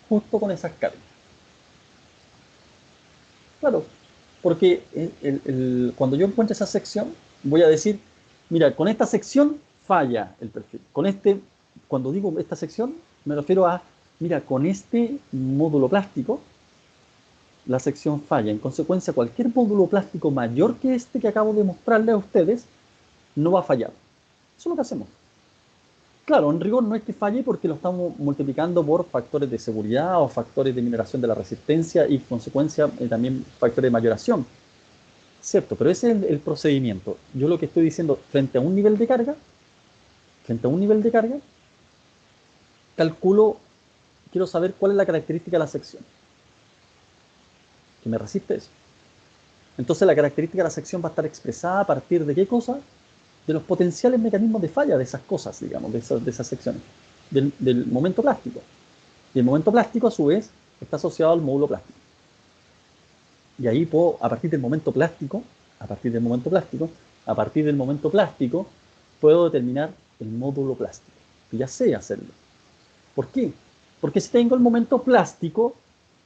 justo con esas cargas. Claro, porque cuando yo encuentre esa sección, voy a decir, mira, con esta sección falla el perfil. Cuando digo esta sección, me refiero a, mira, con este módulo plástico, la sección falla. En consecuencia, cualquier módulo plástico mayor que este que acabo de mostrarle a ustedes, no va a fallar. Eso es lo que hacemos. Claro, en rigor no es que falle porque lo estamos multiplicando por factores de seguridad o factores de mineración de la resistencia y, en consecuencia, también factores de mayoración. Cierto, pero ese es el procedimiento. Yo lo que estoy diciendo, frente a un nivel de carga, calculo, quiero saber cuál es la característica de la sección que me resiste eso. Entonces la característica de la sección va a estar expresada a partir de qué cosa? De los potenciales mecanismos de falla de esas cosas, digamos, de esas secciones, del momento plástico. Y el momento plástico, a su vez, está asociado al módulo plástico. Y ahí puedo, a partir del momento plástico, puedo determinar el módulo plástico. Y ya sé hacerlo. ¿Por qué? Porque si tengo el momento plástico,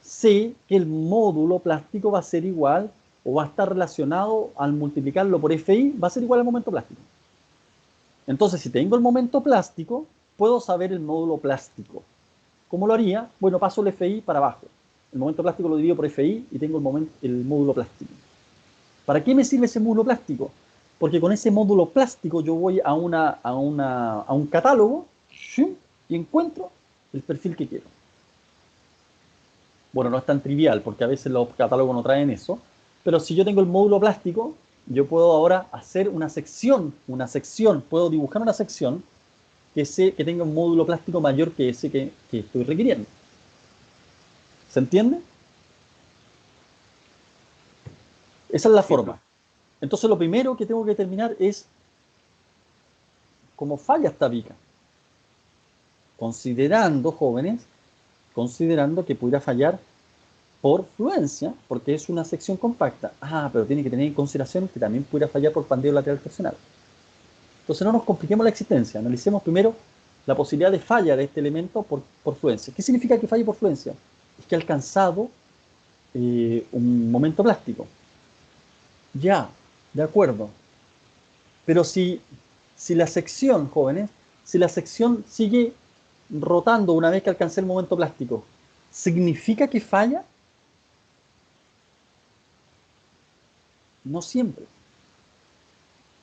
sé que el módulo plástico va a ser igual o va a estar relacionado al multiplicarlo por FI, va a ser igual al momento plástico. Entonces, si tengo el momento plástico, puedo saber el módulo plástico. ¿Cómo lo haría? Bueno, paso el FI para abajo. El momento plástico lo divido por FI y tengo el módulo plástico. ¿Para qué me sirve ese módulo plástico? Porque con ese módulo plástico yo voy a un catálogo y encuentro el perfil que quiero. Bueno, no es tan trivial porque a veces los catálogos no traen eso, pero si yo tengo el módulo plástico, yo puedo ahora hacer una sección, puedo dibujar una sección que tenga un módulo plástico mayor que ese que estoy requiriendo. ¿Se entiende? Esa es la forma. Entonces lo primero que tengo que determinar es cómo falla esta viga. Considerando, jóvenes, que pudiera fallar por fluencia, porque es una sección compacta. Pero tiene que tener en consideración que también pudiera fallar por pandeo lateral torsional. Entonces no nos compliquemos la existencia. Analicemos primero la posibilidad de falla de este elemento por fluencia. ¿Qué significa que falle por fluencia? Es que ha alcanzado un momento plástico. Ya, de acuerdo. Pero si la sección, jóvenes, si la sección sigue rotando una vez que alcancé el momento plástico, ¿significa que falla? No siempre.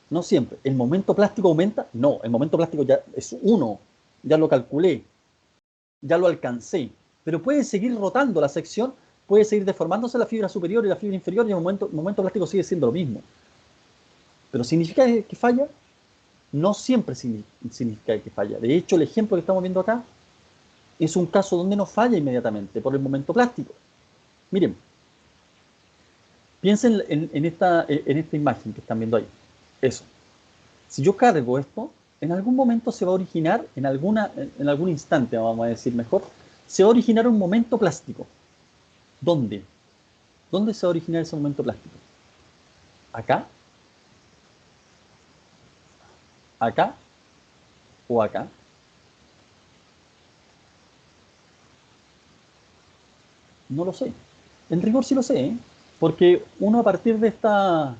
No siempre. ¿El momento plástico aumenta? No, el momento plástico ya es 1. Ya lo calculé. Ya lo alcancé. Pero puede seguir rotando la sección, puede seguir deformándose la fibra superior y la fibra inferior y el momento plástico sigue siendo lo mismo. ¿Pero significa que falla? No siempre significa que falla. De hecho, el ejemplo que estamos viendo acá es un caso donde no falla inmediatamente por el momento plástico. Miren, piensen en esta imagen que están viendo ahí. Eso. Si yo cargo esto, en algún momento se va a originar, en algún instante, vamos a decir mejor, se va a originar un momento plástico. ¿Dónde? ¿Dónde se va a originar ese momento plástico? ¿Acá? ¿Acá? ¿O acá? No lo sé. En rigor sí lo sé, ¿eh? Porque uno a partir de esta...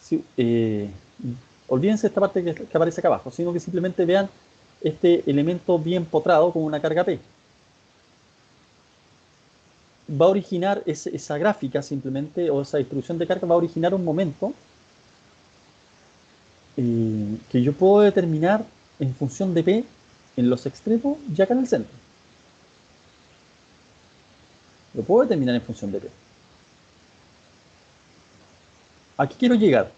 sí, olvídense esta parte que aparece acá abajo, sino que simplemente vean este elemento bien potrado con una carga P. Va a originar esa gráfica simplemente, o esa distribución de carga va a originar un momento que yo puedo determinar en función de P en los extremos y acá en el centro. Lo puedo determinar en función de P. Aquí quiero llegar.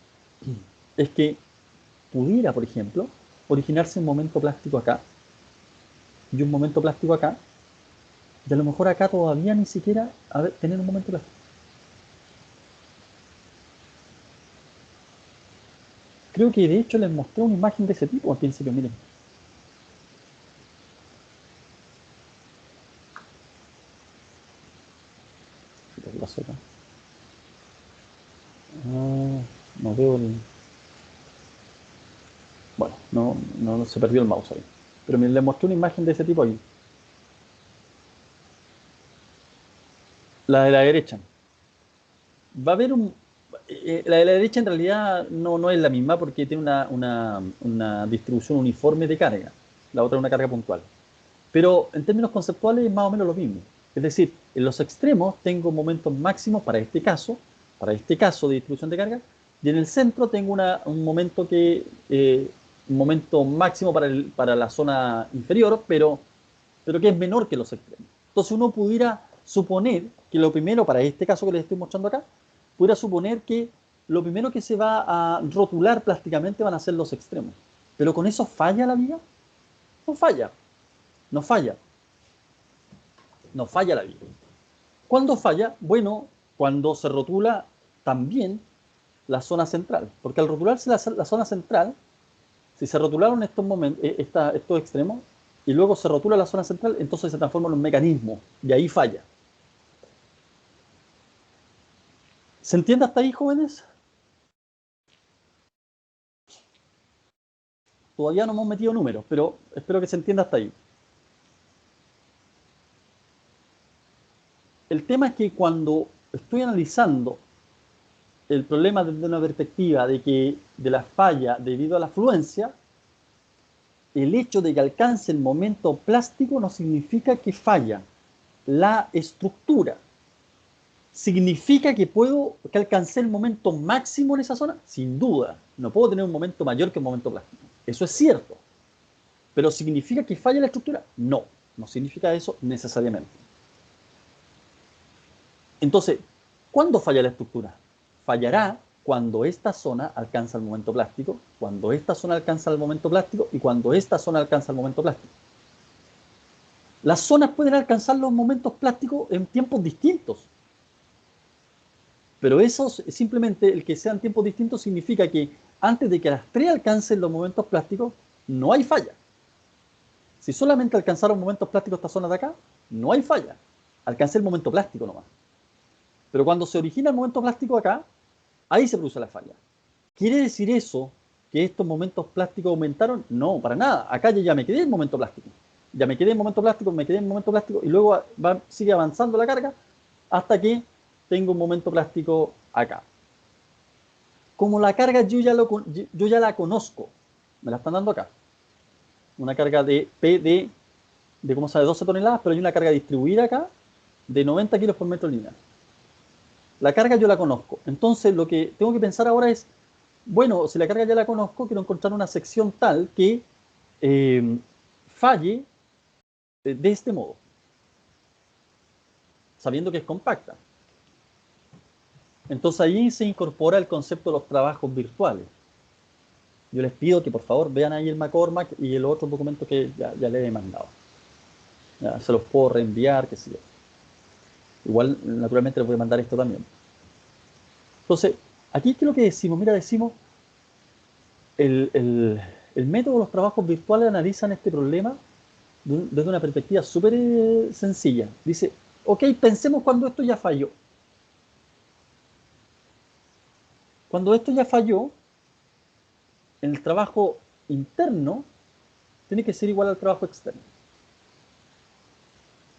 Es que pudiera, por ejemplo, originarse un momento plástico acá y un momento plástico acá, y a lo mejor acá todavía ni siquiera tener un momento plástico. Creo que de hecho les mostré una imagen de ese tipo al principio, miren. ¿Qué pasó acá? No veo el... Bueno, no se perdió el mouse ahí. Pero les mostré una imagen de ese tipo ahí. La de la derecha. Va a haber un... la de la derecha en realidad no es la misma porque tiene una distribución uniforme de carga. La otra es una carga puntual. Pero en términos conceptuales es más o menos lo mismo. Es decir, en los extremos tengo momentos máximos para este caso de distribución de carga, y en el centro tengo un momento un momento máximo para la zona inferior, pero que es menor que los extremos. Entonces uno pudiera suponer que lo primero, para este caso que les estoy mostrando acá, pudiera suponer que lo primero que se va a rotular plásticamente van a ser los extremos. Pero con eso falla la vía. No falla, no falla, no falla la vía. ¿Cuándo falla? Bueno, cuando se rotula también la zona central. Porque al rotularse la zona central, si se rotularon estos extremos y luego se rotula la zona central, entonces se transforma en un mecanismo y ahí falla. ¿Se entiende hasta ahí, jóvenes? Todavía no hemos metido números, pero espero que se entienda hasta ahí. El tema es que cuando estoy analizando el problema desde una perspectiva de la falla debido a la fluencia, el hecho de que alcance el momento plástico no significa que falla la estructura. ¿Significa que alcancé el momento máximo en esa zona? Sin duda. No puedo tener un momento mayor que un momento plástico. Eso es cierto. ¿Pero significa que falla la estructura? No, no significa eso necesariamente. Entonces, ¿cuándo falla la estructura? Fallará cuando esta zona alcanza el momento plástico, cuando esta zona alcanza el momento plástico y cuando esta zona alcanza el momento plástico. Las zonas pueden alcanzar los momentos plásticos en tiempos distintos. Pero eso simplemente, el que sean tiempos distintos significa que antes de que las tres alcancen los momentos plásticos, no hay falla. Si solamente alcanzaron momentos plásticos esta zona de acá, no hay falla. Alcancé el momento plástico nomás. Pero cuando se origina el momento plástico acá, ahí se produce la falla. ¿Quiere decir eso que estos momentos plásticos aumentaron? No, para nada. Acá yo ya me quedé en momento plástico. Ya me quedé en momento plástico, me quedé en momento plástico y luego sigue avanzando la carga hasta que tengo un momento plástico acá. Como la carga yo ya la conozco, me la están dando acá. Una carga de P de ¿cómo sabe? 12 toneladas, pero hay una carga distribuida acá de 90 kilos por metro lineal. La carga yo la conozco. Entonces lo que tengo que pensar ahora es, bueno, si la carga ya la conozco, quiero encontrar una sección tal que falle de este modo, sabiendo que es compacta. Entonces ahí se incorpora el concepto de los trabajos virtuales. Yo les pido que por favor vean ahí el McCormack y el otro documento que ya les he mandado. Ya, se los puedo reenviar, qué sé yo. Igual, naturalmente, les voy a mandar esto también. Entonces, aquí, ¿qué es lo que decimos? Mira, decimos, el método de los trabajos virtuales analizan este problema desde una perspectiva súper sencilla. Dice, ok, pensemos cuando esto ya falló. Cuando esto ya falló, el trabajo interno tiene que ser igual al trabajo externo.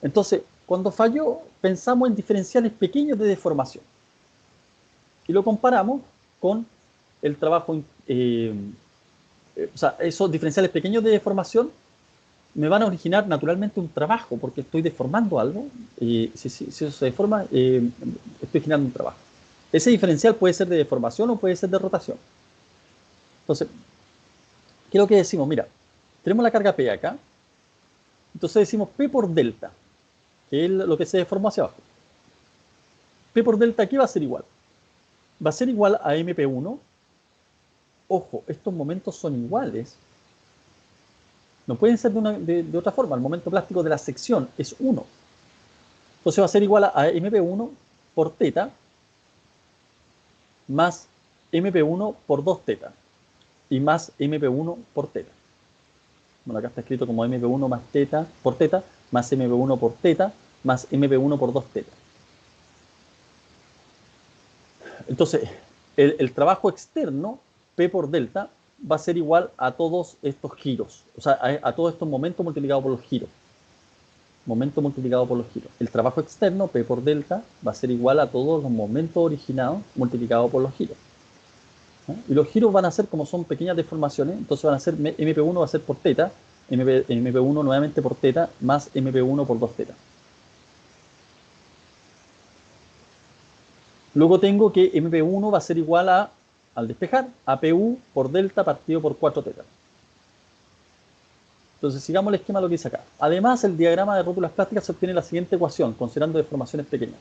Entonces, cuando falló, pensamos en diferenciales pequeños de deformación y lo comparamos con el trabajo, o sea, esos diferenciales pequeños de deformación me van a originar naturalmente un trabajo, porque estoy deformando algo, y si eso se deforma, estoy generando un trabajo. Ese diferencial puede ser de deformación o puede ser de rotación. Entonces, ¿qué es lo que decimos? Mira, tenemos la carga P acá, entonces decimos P por delta, que es lo que se deformó hacia abajo. P por delta, ¿qué va a ser igual? Va a ser igual a MP1. Ojo, estos momentos son iguales. No pueden ser de otra forma. El momento plástico de la sección es 1. Entonces va a ser igual a MP1 por teta más MP1 por 2 teta y más MP1 por teta. Bueno, acá está escrito como MP1 más teta por teta más MP1 por teta más MP1 por 2 teta. Entonces, el trabajo externo, P por delta, va a ser igual a todos estos giros, o sea, a todos estos momentos multiplicados por los giros. Momento multiplicado por los giros. El trabajo externo, P por delta, va a ser igual a todos los momentos originados multiplicados por los giros. Y los giros van a ser, como son pequeñas deformaciones, entonces van a ser, MP1 va a ser por teta, MP1 nuevamente por teta, más MP1 por 2 teta. Luego tengo que MP1 va a ser igual a, al despejar, a PU por delta partido por 4 teta. Entonces sigamos el esquema de lo que dice acá. Además, el diagrama de rótulas plásticas se obtiene la siguiente ecuación, considerando deformaciones pequeñas.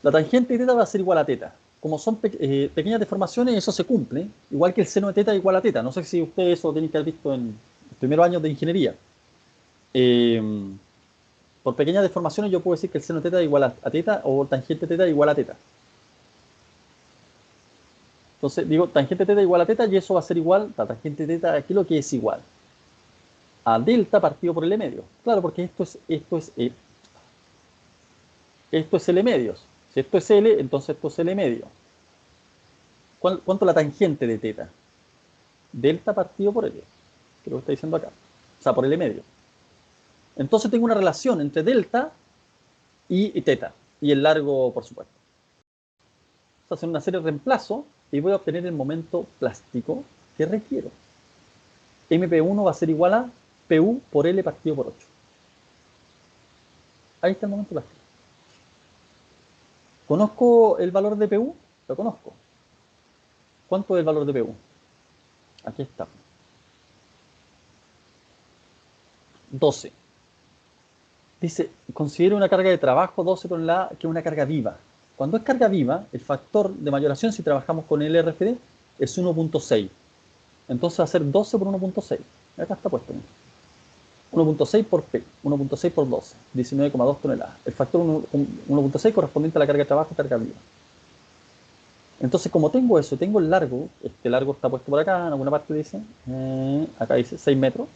La tangente de teta va a ser igual a teta. Como son pequeñas deformaciones, eso se cumple, igual que el seno de teta igual a teta. No sé si ustedes eso lo tienen que haber visto en los primeros años de ingeniería. Por pequeñas deformaciones yo puedo decir que el seno de teta es igual a teta o tangente de teta igual a teta. Entonces digo tangente de teta igual a teta y eso va a ser igual, la tangente de teta, aquí lo que es igual a delta partido por L medios. Claro, porque esto es L medios. Si esto es L, entonces esto es L medio. ¿Cuánto es la tangente de teta? Delta partido por L. Que lo está diciendo acá. O sea, por L medio. Entonces tengo una relación entre delta y teta. Y el largo, por supuesto. Vamos a hacer una serie de reemplazo y voy a obtener el momento plástico que requiero. MP1 va a ser igual a PU por L partido por 8. Ahí está el momento plástico. ¿Conozco el valor de PU? Lo conozco. ¿Cuánto es el valor de PU? Aquí está. 12. Dice, considere una carga de trabajo 12 toneladas que es una carga viva. Cuando es carga viva, el factor de mayoración, si trabajamos con el RFD, es 1.6. Entonces va a ser 12 por 1.6. Acá está puesto. 1.6 por P, 1.6 por 12, 19,2 toneladas. El factor 1.6 correspondiente a la carga de trabajo, carga viva. Entonces, como tengo eso, tengo el largo, este largo está puesto por acá, en alguna parte dice, acá dice 6 metros.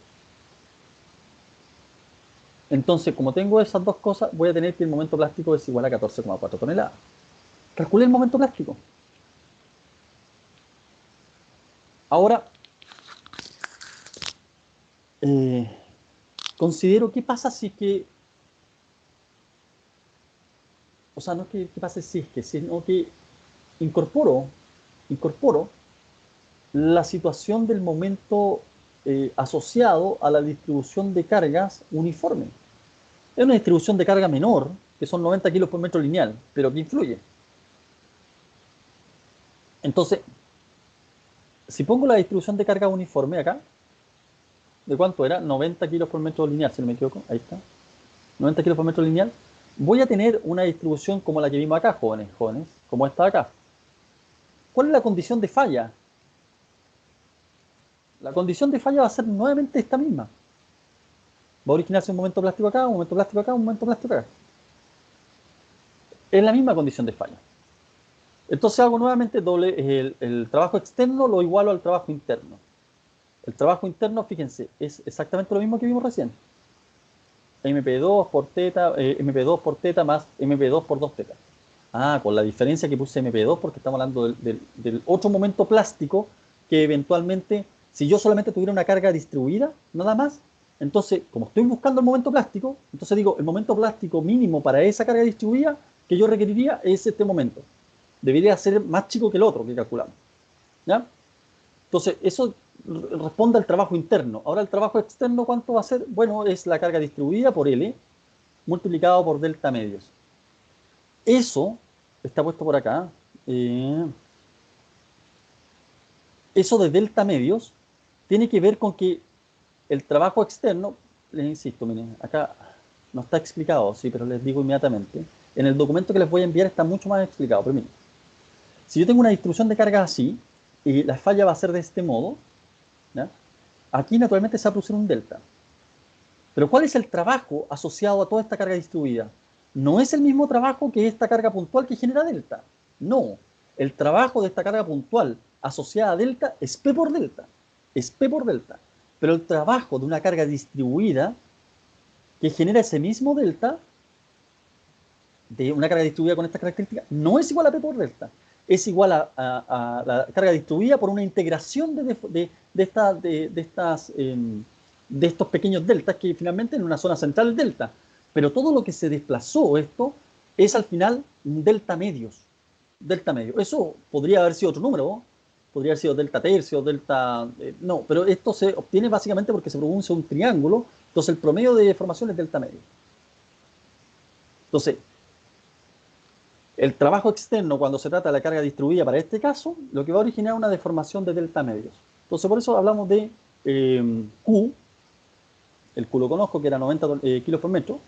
Entonces, como tengo esas dos cosas, voy a tener que el momento plástico es igual a 14,4 toneladas. Calculé el momento plástico. Ahora, considero qué pasa si es que, o sea, no es que qué pasa si es que, sino que incorporo la situación del momento asociado a la distribución de cargas uniforme. Es una distribución de carga menor, que son 90 kilos por metro lineal, pero que influye. Entonces, si pongo la distribución de carga uniforme acá, ¿de cuánto era? 90 kilos por metro lineal, si no me equivoco, ahí está. 90 kilos por metro lineal. Voy a tener una distribución como la que vimos acá, jóvenes, como esta de acá. ¿Cuál es la condición de falla? La condición de falla va a ser nuevamente esta misma. Va a originarse un momento plástico acá, un momento plástico acá, un momento plástico acá. Es la misma condición de falla. Entonces hago nuevamente el trabajo externo, lo igualo al trabajo interno. El trabajo interno, fíjense, es exactamente lo mismo que vimos recién. MP2 por teta, MP2 por teta más MP2 por 2 teta. Ah, con la diferencia que puse MP2 porque estamos hablando del otro momento plástico que eventualmente, si yo solamente tuviera una carga distribuida, nada más, entonces, como estoy buscando el momento plástico, entonces digo, el momento plástico mínimo para esa carga distribuida que yo requeriría es este momento. Debería ser más chico que el otro que calculamos. ¿Ya? Entonces, eso responde al trabajo interno. Ahora, el trabajo externo, ¿cuánto va a ser? Bueno, es la carga distribuida por L multiplicado por delta medios. Eso está puesto por acá. Eso de delta medios tiene que ver con que el trabajo externo, les insisto, miren, acá no está explicado, sí, pero les digo inmediatamente. En el documento que les voy a enviar está mucho más explicado. Pero miren, si yo tengo una distribución de cargas así, y la falla va a ser de este modo, ¿ya? Aquí naturalmente se va a producir un delta. Pero ¿cuál es el trabajo asociado a toda esta carga distribuida? No es el mismo trabajo que esta carga puntual que genera delta. No. El trabajo de esta carga puntual asociada a delta es P por delta. Es P por delta. Pero el trabajo de una carga distribuida que genera ese mismo delta, de una carga distribuida con esta característica, no es igual a P por delta. Es igual a la carga distribuida por una integración de estos pequeños deltas que finalmente en una zona central es delta. Pero todo lo que se desplazó esto es al final un delta medios. Delta medio. Eso podría haber sido otro número, ¿no? Podría haber sido delta tercio, delta... no, pero esto se obtiene básicamente porque se produce un triángulo. Entonces el promedio de deformación es delta medio. Entonces, el trabajo externo, cuando se trata de la carga distribuida para este caso, lo que va a originar una deformación de delta medios. Entonces, por eso hablamos de Q, el Q lo conozco, que era 90 kilos por metro,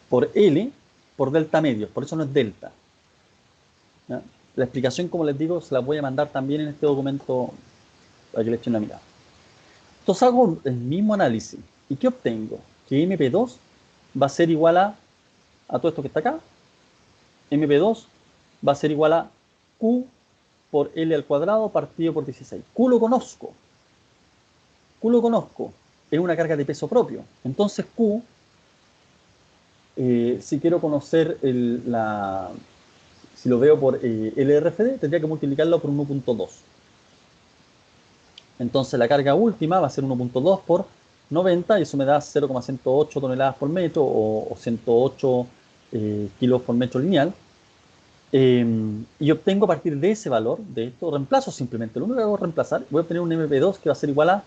por L, por delta medios, por eso no es delta. ¿Ya? La explicación, como les digo, se la voy a mandar también en este documento para que le echen una mirada. Entonces hago el mismo análisis. ¿Y qué obtengo? Que MP2 va a ser igual a todo esto que está acá. MP2 va a ser igual a Q por L al cuadrado partido por 16. Q lo conozco. Q lo conozco. Es una carga de peso propio. Entonces Q, si quiero conocer si lo veo por LRFD, tendría que multiplicarlo por 1.2. Entonces la carga última va a ser 1.2 por 90 y eso me da 0,108 toneladas por metro o 108 kilos por metro lineal. Y obtengo a partir de ese valor, de esto, reemplazo simplemente. Lo único que hago es reemplazar. Voy a obtener un MP2 que va a ser igual a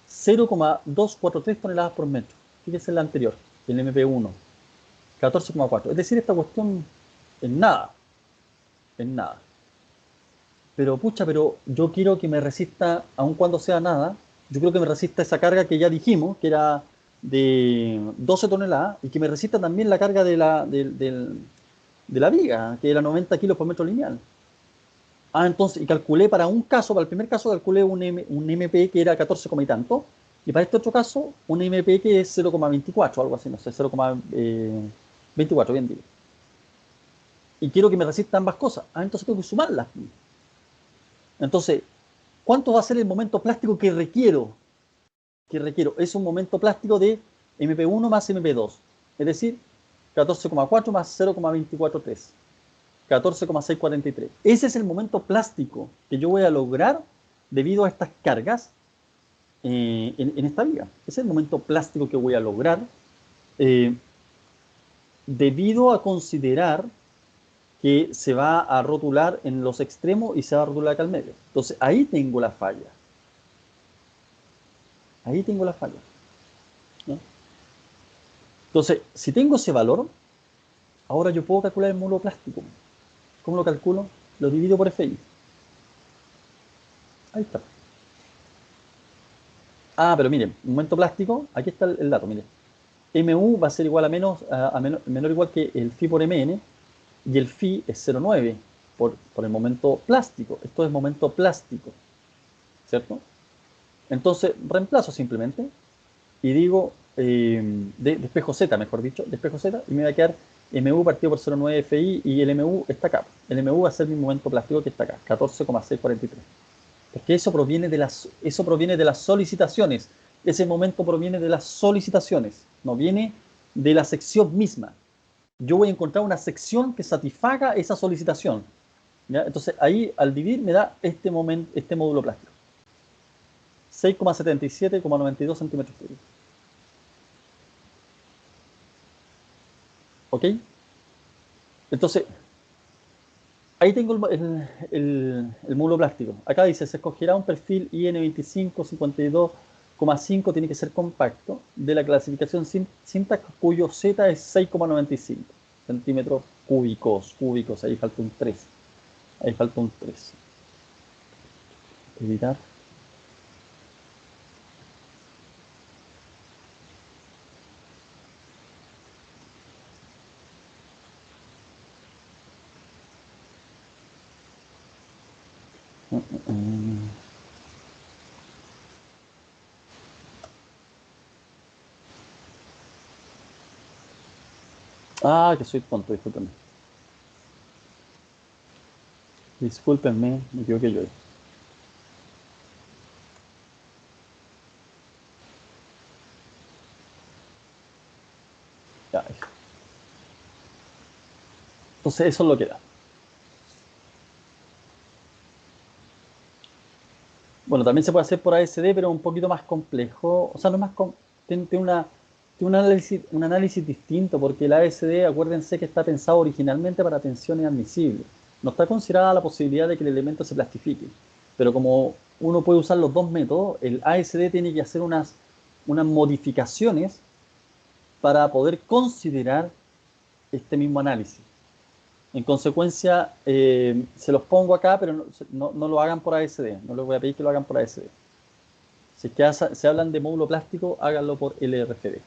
0,243 toneladas por metro. Fíjense en la anterior, el MP1, 14,4. Es decir, esta cuestión en nada. En nada. Pero pucha, pero yo quiero que me resista, aun cuando sea nada, yo creo que me resista esa carga que ya dijimos, que era de 12 toneladas, y que me resista también la carga de la viga, que era 90 kilos por metro lineal. Ah, entonces, y calculé para un caso, para el primer caso calculé un MP que era 14, y tanto, y para este otro caso un MP que es 0,24, algo así, no sé, 0,24, bien digo. Y quiero que me resista ambas cosas. Ah, entonces tengo que sumarlas. Entonces, ¿cuánto va a ser el momento plástico que requiero? Es un momento plástico de MP1 más MP2. Es decir, 14,4 más 0,243. 14,643. Ese es el momento plástico que yo voy a lograr debido a estas cargas en esta viga. Ese es el momento plástico que voy a lograr debido a considerar que se va a rotular en los extremos y se va a rotular acá al medio. Entonces, ahí tengo la falla. Ahí tengo la falla. ¿No? Entonces, si tengo ese valor, ahora yo puedo calcular el módulo plástico. ¿Cómo lo calculo? Lo divido por FI. Ahí está. Ah, pero miren, momento plástico, aquí está el dato, miren. MU va a ser igual a menor o igual que el phi por MN, y el phi es 0,9 por el momento plástico. Esto es momento plástico, ¿cierto? Entonces, reemplazo simplemente y digo, de espejo Z, mejor dicho, de espejo Z, y me va a quedar MU partido por 0,9 FI y el MU está acá. El MU va a ser mi momento plástico que está acá, 14,643. Porque eso proviene de las solicitaciones. Ese momento proviene de las solicitaciones, no viene de la sección misma. yo voy a encontrar una sección que satisfaga esa solicitación. ¿Ya? Entonces ahí al dividir me da este módulo plástico. 6,77,92 centímetros cúbicos. ¿Ok? Entonces, ahí tengo el módulo plástico. Acá dice, se escogerá un perfil IN25 52,5, tiene que ser compacto, de la clasificación Syntax, cuyo Z es 6,95 centímetros cúbicos. Ahí falta un 3. Ahí falta un 3. Editar. Ah, que soy tonto, discúlpenme. Discúlpenme, me equivoqué yo. Ya. Entonces eso es lo que da. Bueno, también se puede hacer por ASD, pero un poquito más complejo. O sea, no es más tiene un análisis distinto, porque el ASD, acuérdense que está pensado originalmente para tensiones admisibles. No está considerada la posibilidad de que el elemento se plastifique. Pero como uno puede usar los dos métodos, el ASD tiene que hacer unas modificaciones para poder considerar este mismo análisis. En consecuencia, se los pongo acá, pero no lo hagan por ASD. No les voy a pedir que lo hagan por ASD. Si es que se hablan de módulo plástico, háganlo por LRFD.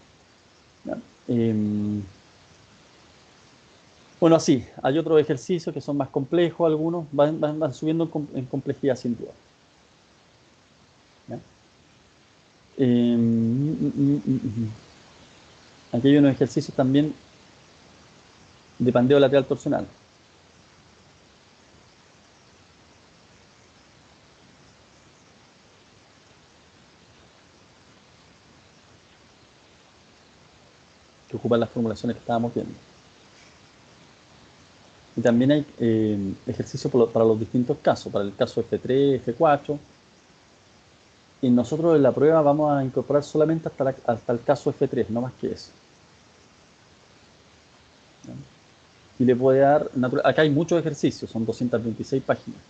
Bueno, así, hay otros ejercicios que son más complejos, algunos van subiendo en complejidad sin duda. ¿Ya? Aquí hay unos ejercicios también de pandeo lateral torsional. Que ocupan las formulaciones que estábamos viendo. Y también hay ejercicios para los distintos casos, para el caso F3, F4. Y nosotros en la prueba vamos a incorporar solamente hasta el caso F3, no más que eso. ¿Ya? Y les voy a dar, acá hay muchos ejercicios, son 226 páginas.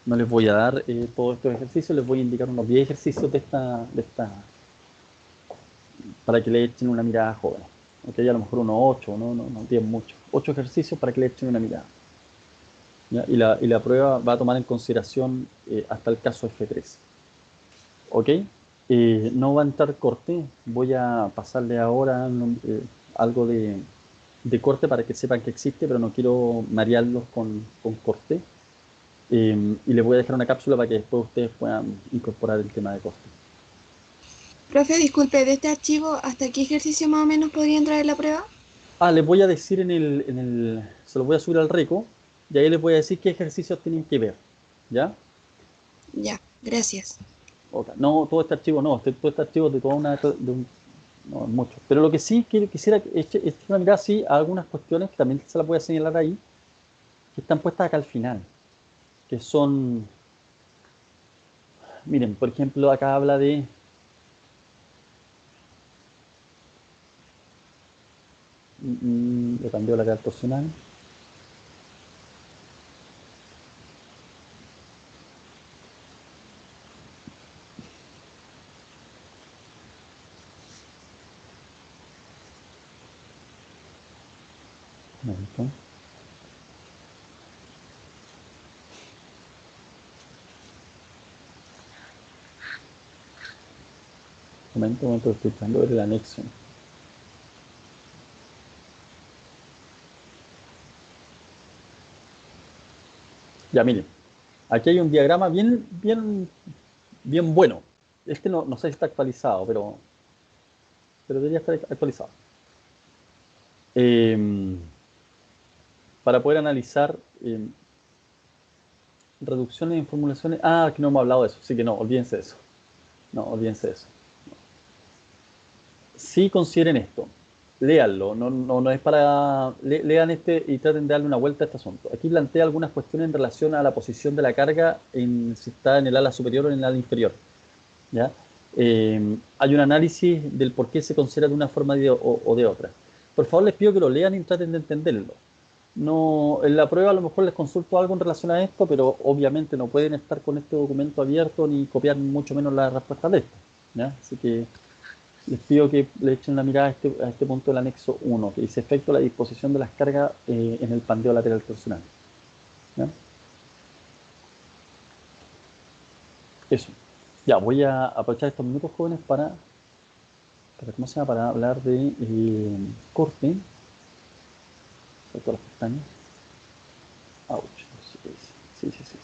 No les voy a dar todos estos ejercicios, les voy a indicar unos 10 ejercicios de esta para que le echen una mirada joven. Ok, a lo mejor unos 8, no 10 mucho. 8 ejercicios para que le echen una mirada. ¿Ya? Y la prueba va a tomar en consideración hasta el caso F3. ¿Ok? No va a entrar corte. Voy a pasarle ahora algo de corte para que sepan que existe, pero no quiero marearlos con corte. Y les voy a dejar una cápsula para que después ustedes puedan incorporar el tema de corte. Profe, disculpe, de este archivo, ¿hasta qué ejercicio más o menos podría entrar en la prueba? Les voy a decir se lo voy a subir al reco, y ahí les voy a decir qué ejercicios tienen que ver. ¿Ya? Ya, gracias. Okay. No, todo este archivo no, todo este archivo de toda no es mucho. Pero lo que sí quisiera echar una mirada sí a algunas cuestiones que también se las voy a señalar ahí, que están puestas acá al final, que son, miren, por ejemplo, acá habla de le cambió la carga torsional. Un momento. Un momento, estoy tratando de ver el anexo. Ya, miren, aquí hay un diagrama bien bueno. Este no sé si está actualizado, pero debería estar actualizado. Para poder analizar reducciones en formulaciones. Que no hemos hablado de eso, así que no, olvídense de eso. No, olvídense de eso. Sí consideren esto. léanlo, no es para... lean este y traten de darle una vuelta a este asunto. Aquí plantea algunas cuestiones en relación a la posición de la carga, si está en el ala superior o en el ala inferior. ¿Ya? Hay un análisis del por qué se considera de una forma o de otra. Por favor, les pido que lo lean y traten de entenderlo. No, en la prueba a lo mejor les consulto algo en relación a esto, pero obviamente no pueden estar con este documento abierto ni copiar mucho menos la respuesta de esto. ¿Ya? Así que les pido que le echen una mirada a este punto del anexo 1, que dice efecto la disposición de las cargas en el pandeo lateral torsional. ¿Ya? Eso. Ya, voy a aprovechar estos minutos jóvenes ¿cómo se llama? Para hablar de corte. Salto las pestañas. Ouch. Sí, sí, sí, sí.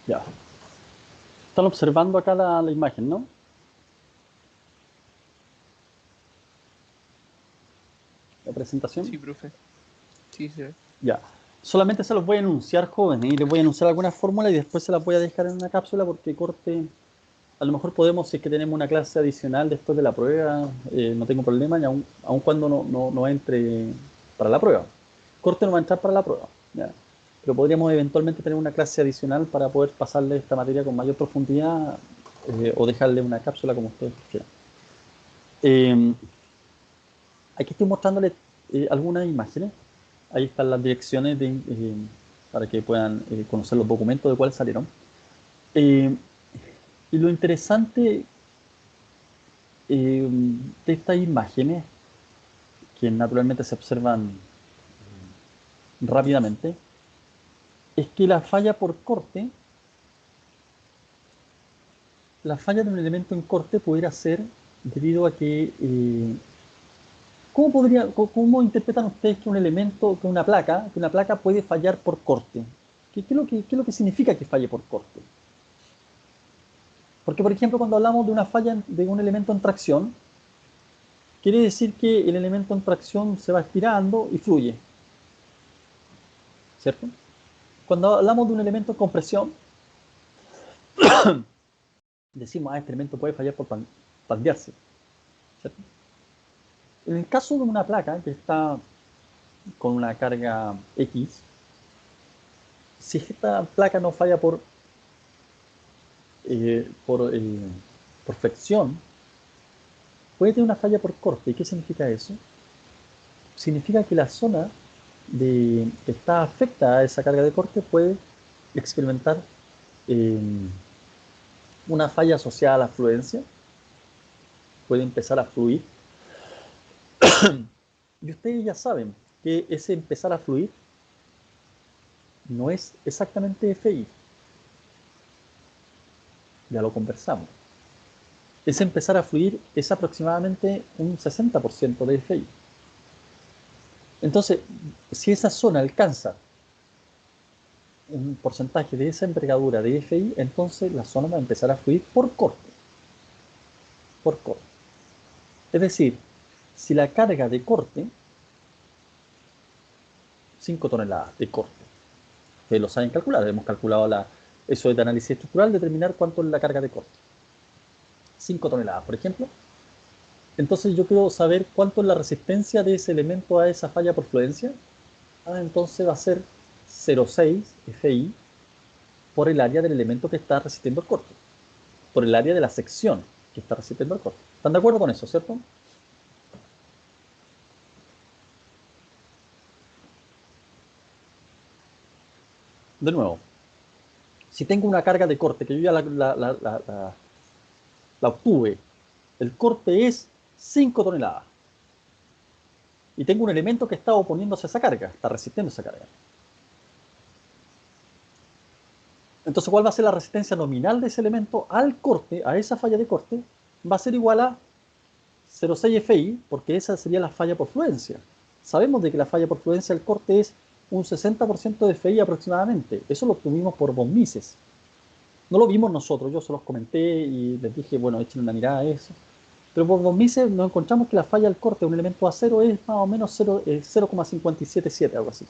Ya. Están observando acá la imagen, ¿no? La presentación. Sí, profe. Sí, sí. Ya. Solamente se los voy a enunciar, jóvenes, y les voy a enunciar alguna fórmula y después se las voy a dejar en una cápsula porque corte, a lo mejor podemos, si es que tenemos una clase adicional después de la prueba, no tengo problema, y aun cuando no entre para la prueba. Corte no va a entrar para la prueba, ¿ya? Pero podríamos eventualmente tener una clase adicional para poder pasarle esta materia con mayor profundidad o dejarle una cápsula como ustedes prefieran. Aquí estoy mostrándoles algunas imágenes. Ahí están las direcciones para que puedan conocer los documentos de cuáles salieron. Y lo interesante de estas imágenes, que naturalmente se observan rápidamente, es que la falla por corte, la falla de un elemento en corte pudiera ser debido a que ¿cómo interpretan ustedes que un elemento, que una placa puede fallar por corte? ¿Qué es lo que significa que falle por corte? Porque, por ejemplo, cuando hablamos de una falla de un elemento en tracción, quiere decir que el elemento en tracción se va estirando y fluye, ¿cierto? Cuando hablamos de un elemento en compresión, decimos, este elemento puede fallar por pandearse, ¿cierto? En el caso de una placa que está con una carga X, si esta placa no falla por flexión, puede tener una falla por corte. ¿Y qué significa eso? Significa que la zona que está afecta a esa carga de corte puede experimentar una falla asociada a la fluencia, puede empezar a fluir. Y ustedes ya saben que ese empezar a fluir no es exactamente FI. Ya lo conversamos. Ese empezar a fluir es aproximadamente un 60% de FI. Entonces, si esa zona alcanza un porcentaje de esa envergadura de FI, entonces la zona va a empezar a fluir por corte. Por corte. Es decir, si la carga de corte, 5 toneladas de corte, ustedes lo saben calcular, hemos calculado eso de análisis estructural, determinar cuánto es la carga de corte. 5 toneladas, por ejemplo. Entonces yo quiero saber cuánto es la resistencia de ese elemento a esa falla por fluencia. Entonces va a ser 0,6 FI por el área del elemento que está resistiendo el corte, por el área de la sección que está resistiendo el corte. ¿Están de acuerdo con eso, cierto? De nuevo, si tengo una carga de corte que yo ya la obtuve, el corte es 5 toneladas. Y tengo un elemento que está oponiéndose a esa carga, está resistiendo esa carga. Entonces, ¿cuál va a ser la resistencia nominal de ese elemento al corte, a esa falla de corte? Va a ser igual a 0,6 Fi, porque esa sería la falla por fluencia. Sabemos de que la falla por fluencia del corte es un 60% de Fi aproximadamente. Eso lo obtuvimos por von Mises. No lo vimos nosotros, yo se los comenté y les dije, bueno, echen una mirada a eso. Pero por von Mises nos encontramos que la falla del corte de un elemento acero es más o menos 0,577, algo así.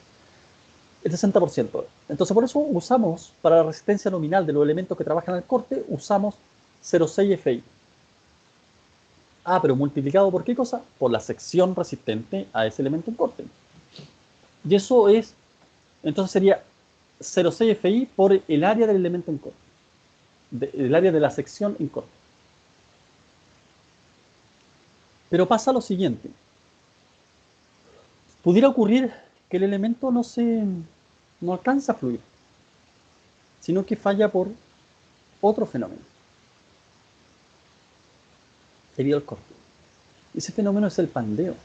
El 60%. Entonces, por eso usamos, para la resistencia nominal de los elementos que trabajan al corte, usamos 0,6 Fi. Ah, pero multiplicado por qué cosa? Por la sección resistente a ese elemento en corte. Y eso es, entonces sería 0,6 Fi por el área del elemento en corte. El área de la sección en corte. Pero pasa lo siguiente. Pudiera ocurrir que el elemento no alcanza a fluir, sino que falla por otro fenómeno, debido al corte. Ese fenómeno es el pandeo.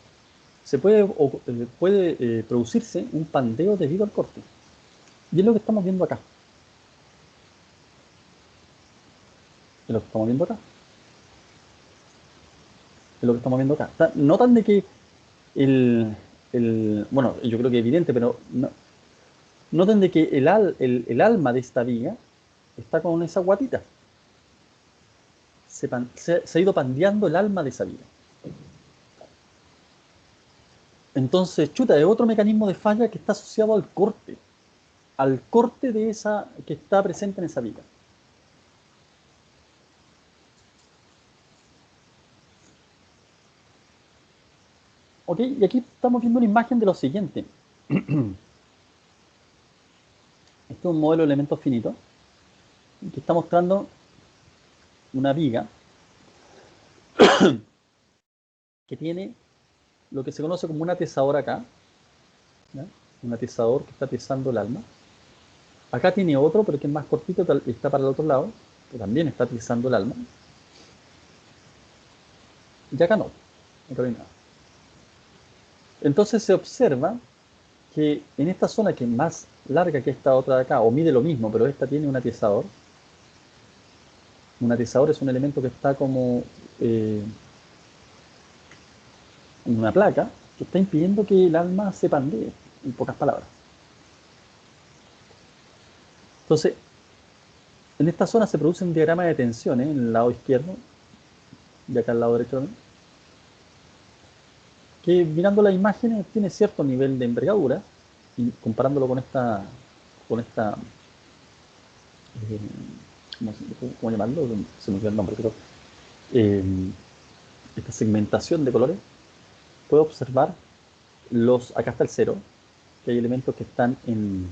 Puede producirse un pandeo debido al corte. Y es lo que estamos viendo acá. Es lo que estamos viendo acá. Es lo que estamos viendo acá. Notan de que bueno, yo creo que es evidente, pero noten de que el alma de esta viga está con esa guatita. Se ha ido pandeando el alma de esa viga. Entonces, chuta, es otro mecanismo de falla que está asociado al corte de esa que está presente en esa viga. Ok, y aquí estamos viendo una imagen de lo siguiente. Este es un modelo de elementos finitos que está mostrando una viga que tiene lo que se conoce como un atezador acá, ¿ya? Un atezador que está atezando el alma. Acá tiene otro, pero que es más cortito, está para el otro lado, que también está atezando el alma. Y acá no hay nada. Entonces se observa que en esta zona que es más larga que esta otra de acá, o mide lo mismo, pero esta tiene un atezador. Un atezador es un elemento que está como en una placa que está impidiendo que el alma se pandee, en pocas palabras. Entonces, en esta zona se produce un diagrama de tensión, en el lado izquierdo, y acá al lado derecho también, que mirando las imágenes tiene cierto nivel de envergadura, y comparándolo con esta ¿cómo llamarlo? Se me olvidó el nombre, pero esta segmentación de colores, puedo observar acá está el cero, que hay elementos que están en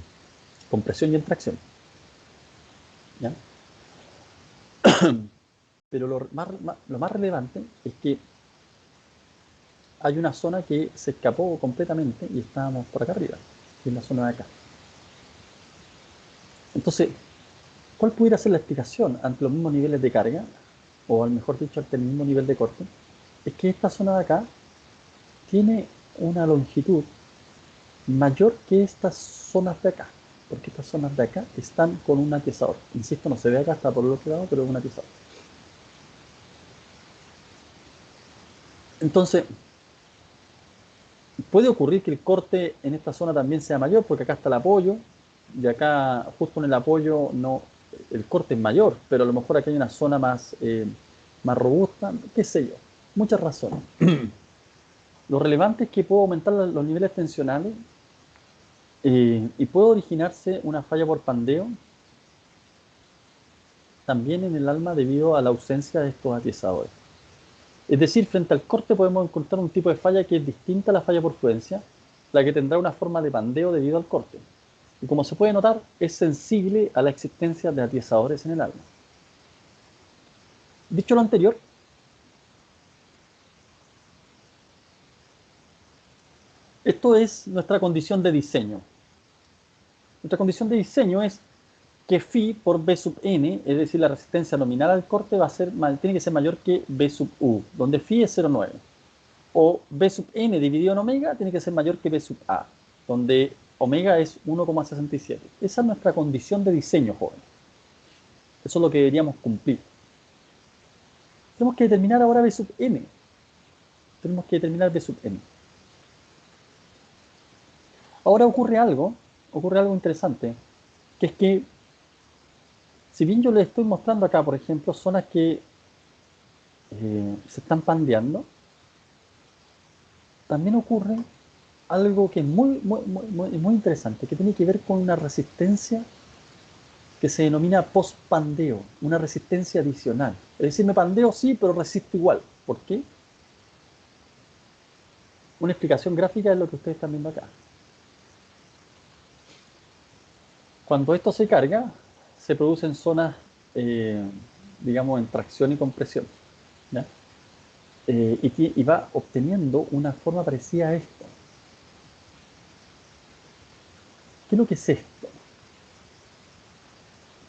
compresión y en tracción, ¿ya? Pero lo más relevante es que hay una zona que se escapó completamente y estábamos por acá arriba, que es la zona de acá. Entonces, ¿cuál pudiera ser la explicación ante los mismos niveles de carga, o al mejor dicho, ante el mismo nivel de corte? Es que esta zona de acá tiene una longitud mayor que estas zonas de acá, porque estas zonas de acá están con un atezador. Insisto, no se ve acá, está por el otro lado, pero es un atezador. Entonces, puede ocurrir que el corte en esta zona también sea mayor, porque acá está el apoyo, y acá justo en el apoyo el corte es mayor, pero a lo mejor aquí hay una zona más robusta, qué sé yo, muchas razones. Lo relevante es que puedo aumentar los niveles tensionales y puede originarse una falla por pandeo también en el alma debido a la ausencia de estos atizadores. Es decir, frente al corte podemos encontrar un tipo de falla que es distinta a la falla por fluencia, la que tendrá una forma de pandeo debido al corte. Y como se puede notar, es sensible a la existencia de atizadores en el alma. Dicho lo anterior, esto es nuestra condición de diseño. Nuestra condición de diseño es que phi por B sub n, es decir, la resistencia nominal al corte tiene que ser mayor que B sub u, donde phi es 0,9. O B sub n dividido en omega tiene que ser mayor que B sub a, donde omega es 1,67. Esa es nuestra condición de diseño, joven. Eso es lo que deberíamos cumplir. Tenemos que determinar ahora B sub m. Tenemos que determinar B sub m. Ahora ocurre algo interesante, que es que, si bien yo les estoy mostrando acá, por ejemplo, zonas que se están pandeando, también ocurre algo que es muy interesante, que tiene que ver con una resistencia que se denomina post-pandeo, una resistencia adicional. Es decir, me pandeo sí, pero resisto igual. ¿Por qué? Una explicación gráfica es lo que ustedes están viendo acá. Cuando esto se carga, se producen zonas, digamos, en tracción y compresión, ¿ya? Y va obteniendo una forma parecida a esto. ¿Qué es lo que es esto?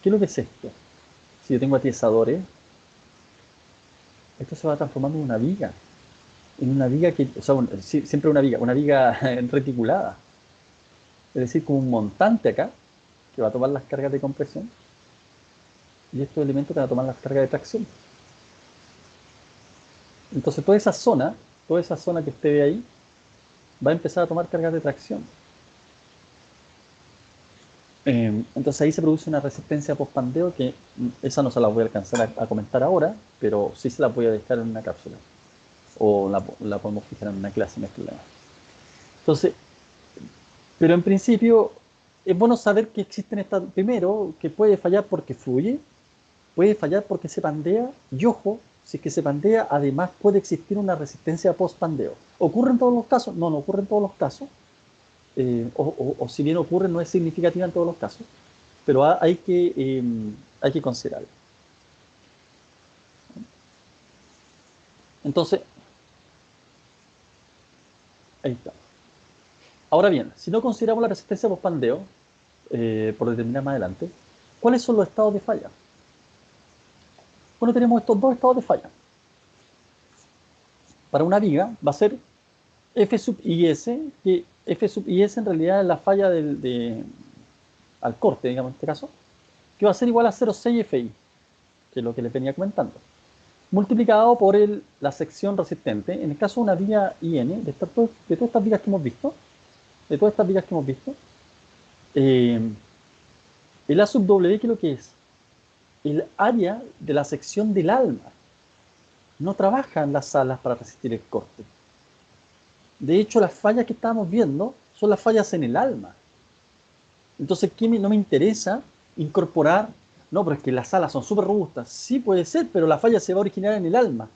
¿Qué es lo que es esto? Si yo tengo atiesadores, esto se va transformando en una viga que, o sea, siempre una viga reticulada. Es decir, como un montante acá, que va a tomar las cargas de compresión, y estos elementos que van a tomar las cargas de tracción. Entonces toda esa zona que usted ve ahí, va a empezar a tomar cargas de tracción. Entonces ahí se produce una resistencia post-pandeo que esa no se la voy a alcanzar a comentar ahora, pero sí se la voy a dejar en una cápsula. O la podemos fijar en una clase, no hay problema. Entonces, pero en principio es bueno saber que existen estas, primero, que puede fallar porque fluye, puede fallar porque se pandea, y ojo, si es que se pandea, además puede existir una resistencia post-pandeo. ¿Ocurre en todos los casos? No, no ocurre en todos los casos. O si bien ocurre, no es significativa en todos los casos, pero hay que considerarlo. Entonces, ahí está. Ahora bien, si no consideramos la resistencia post-pandeo, por determinar más adelante, ¿cuáles son los estados de falla? Bueno, tenemos estos dos estados de falla. Para una viga va a ser F sub IS, que F sub IS en realidad es la falla al corte, digamos en este caso, que va a ser igual a 0,6 FI, que es lo que les venía comentando, multiplicado por la sección resistente. En el caso de una viga IN, de todas estas vigas que hemos visto, el A sub W, ¿qué es lo que es? El área de la sección del alma. No trabajan las salas para resistir el corte. De hecho, las fallas que estábamos viendo son las fallas en el alma. Entonces, ¿qué no me interesa incorporar? No, pero es que las salas son súper robustas. Sí, puede ser, pero la falla se va a originar en el alma.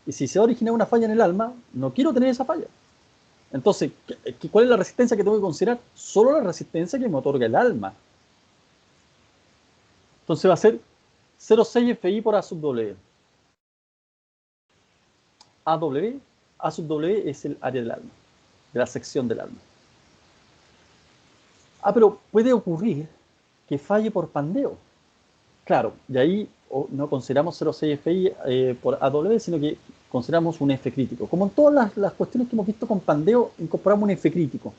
Y si se va a originar una falla en el alma, no quiero tener esa falla. Entonces, ¿cuál es la resistencia que tengo que considerar? Solo la resistencia que me otorga el alma. Entonces va a ser 0,6 FI por A sub W. A sub W es el área del alma, de la sección del alma. Pero puede ocurrir que falle por pandeo. Claro, y ahí no consideramos 0,6 FI por AW, sino que consideramos un F crítico. Como en todas las cuestiones que hemos visto con pandeo, incorporamos un F crítico.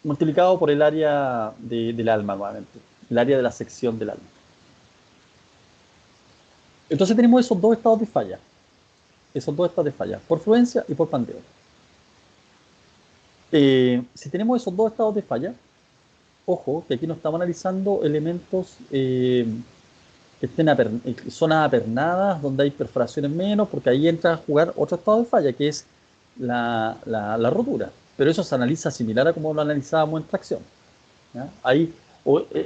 Multiplicado por el área del alma nuevamente, el área de la sección del alma. Entonces tenemos esos dos estados de falla, por fluencia y por pandeo. Si tenemos esos dos estados de falla, ojo, que aquí no estamos analizando elementos que estén zonas apernadas, donde hay perforaciones menos, porque ahí entra a jugar otro estado de falla, que es la rotura. Pero eso se analiza similar a como lo analizábamos en tracción, ¿ya? Ahí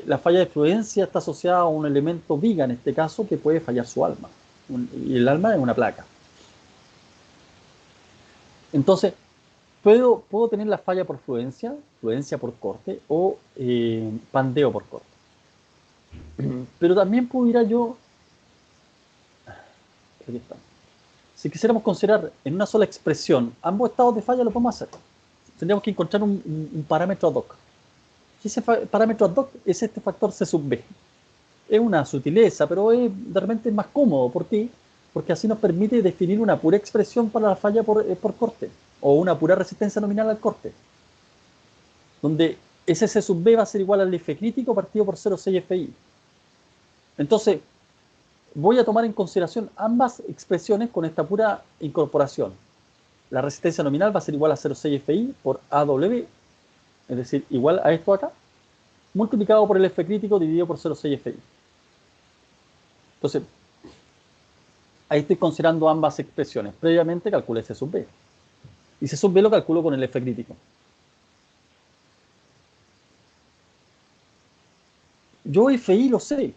la falla de fluencia está asociada a un elemento viga, en este caso, que puede fallar su alma. Y el alma es una placa. Entonces, puedo tener la falla por fluencia por corte, o pandeo por corte. Pero también pudiera yo... Aquí está. Si quisiéramos considerar en una sola expresión ambos estados de falla, lo podemos hacer. Tendríamos que encontrar un parámetro ad hoc. Y ese parámetro ad hoc es este factor C sub B. Es una sutileza, pero de repente es más cómodo. ¿Por qué? Porque así nos permite definir una pura expresión para la falla por corte, o una pura resistencia nominal al corte, donde ese C sub B va a ser igual al F crítico partido por 0,6 FI. Entonces, voy a tomar en consideración ambas expresiones con esta pura incorporación. La resistencia nominal va a ser igual a 0,6 FI por AW, es decir, igual a esto acá, multiplicado por el F crítico dividido por 0,6 FI. Entonces, ahí estoy considerando ambas expresiones. Previamente calculé C sub B. Y C sub B lo calculo con el F crítico. Yo FI lo sé.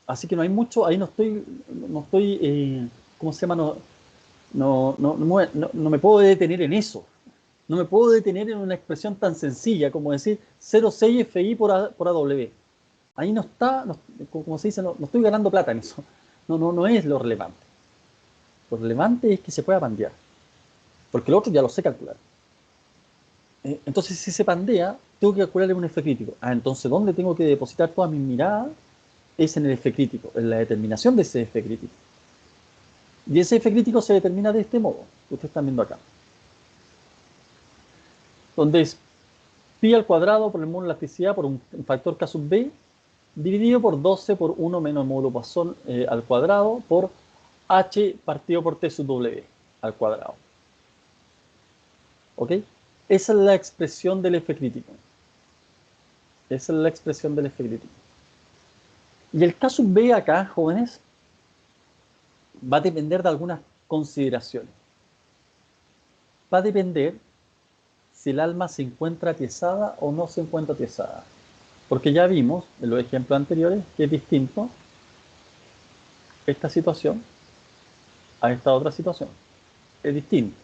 Así que no hay mucho, ahí no estoy, ¿cómo se llama? No me puedo detener en eso. No me puedo detener en una expresión tan sencilla como decir 0,6 FI por AW. Ahí no está, como se dice, no estoy ganando plata en eso. No es lo relevante. Lo relevante es que se pueda pandear. Porque lo otro ya lo sé calcular. Entonces, si se pandea, tengo que calcularle un F crítico. Entonces, ¿dónde tengo que depositar todas mis miradas? Es en el F crítico, en la determinación de ese F crítico. Y ese F crítico se determina de este modo, que ustedes están viendo acá. Donde es pi al cuadrado por el módulo de elasticidad por un factor K sub B, dividido por 12 por 1 menos el módulo Poisson al cuadrado por H partido por T sub W al cuadrado. ¿Ok? Esa es la expresión del F crítico. Esa es la expresión del F crítico. Y el K sub B acá, jóvenes, va a depender de algunas consideraciones. Va a depender si el alma se encuentra atiesada o no se encuentra atiesada. Porque ya vimos en los ejemplos anteriores que es distinto esta situación a esta otra situación. Es distinto.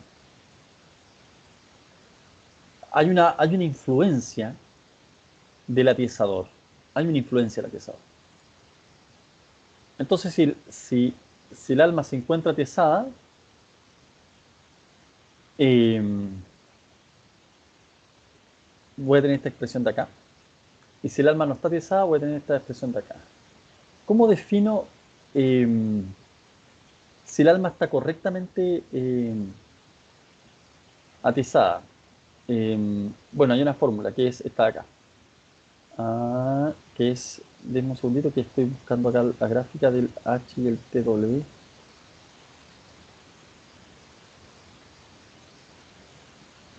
Hay una influencia del atiesador. Hay una influencia del atiesador. Entonces, si el alma se encuentra atiesada, voy a tener esta expresión de acá. Y si el alma no está atiesada, voy a tener esta expresión de acá. ¿Cómo defino si el alma está correctamente atiesada? Bueno, hay una fórmula que es esta de acá. Que es, denme un segundito que estoy buscando acá la gráfica del H y el TW.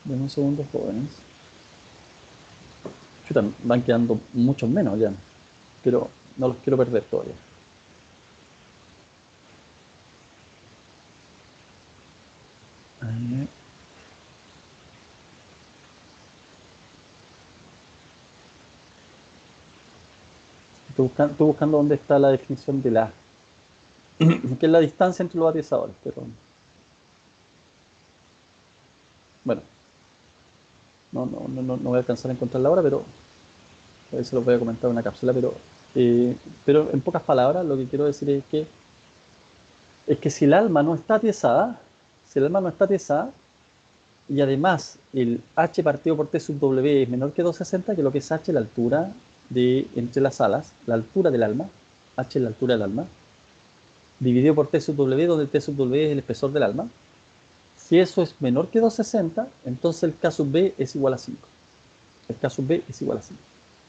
Denme un segundo, jóvenes. Chuta, van quedando muchos menos ya, pero no los quiero perder todavía. Estoy buscando dónde está la definición de la que es la distancia entre los atiesadores, pero bueno, no voy a alcanzar a encontrarla ahora, pero a ver si lo voy a comentar en una cápsula, pero en pocas palabras lo que quiero decir es que si el alma no está atiesada, y además el H partido por T sub W es menor que 260, que lo que es H, la altura entre las alas, la altura del alma, H es la altura del alma, dividido por T sub W, donde T sub W es el espesor del alma. Si eso es menor que 260, entonces el K sub B es igual a 5. El K sub B es igual a 5.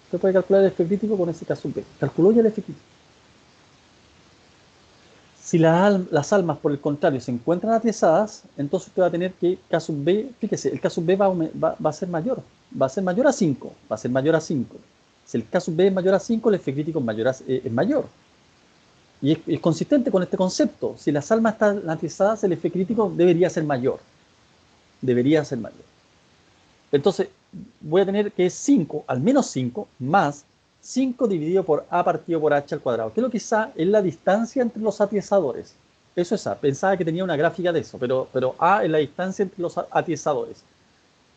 Usted puede calcular el F crítico con ese K sub B. Calculó ya el F crítico. Si las almas, por el contrario, se encuentran atiesadas, entonces usted va a tener que K sub B, fíjese, el K sub B va a ser mayor. Va a ser mayor a 5. Va a ser mayor a 5. Si el K sub B es mayor a 5, el F crítico es mayor. Y es consistente con este concepto. Si las almas están atizadas, el F crítico debería ser mayor. Debería ser mayor. Entonces, voy a tener que es 5, al menos 5, más 5 dividido por A partido por H al cuadrado. Que es lo que es A, es la distancia entre los atiesadores. Eso es A. Pensaba que tenía una gráfica de eso, pero A es la distancia entre los atiesadores.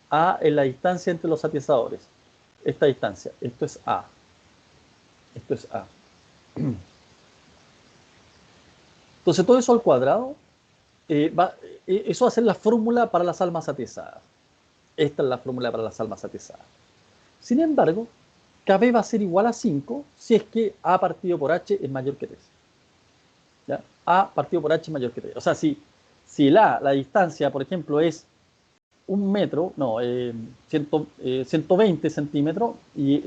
A es la distancia entre los atiesadores. Esta distancia. Esto es A. Esto es A. Entonces, todo eso al cuadrado, eso va a ser la fórmula para las almas atiesadas. Esta es la fórmula para las almas atiesadas. Sin embargo, KB va a ser igual a 5 si es que A partido por H es mayor que 3. ¿Ya? A partido por H es mayor que 3. O sea, si la distancia, por ejemplo, es un metro, no, 120 centímetros y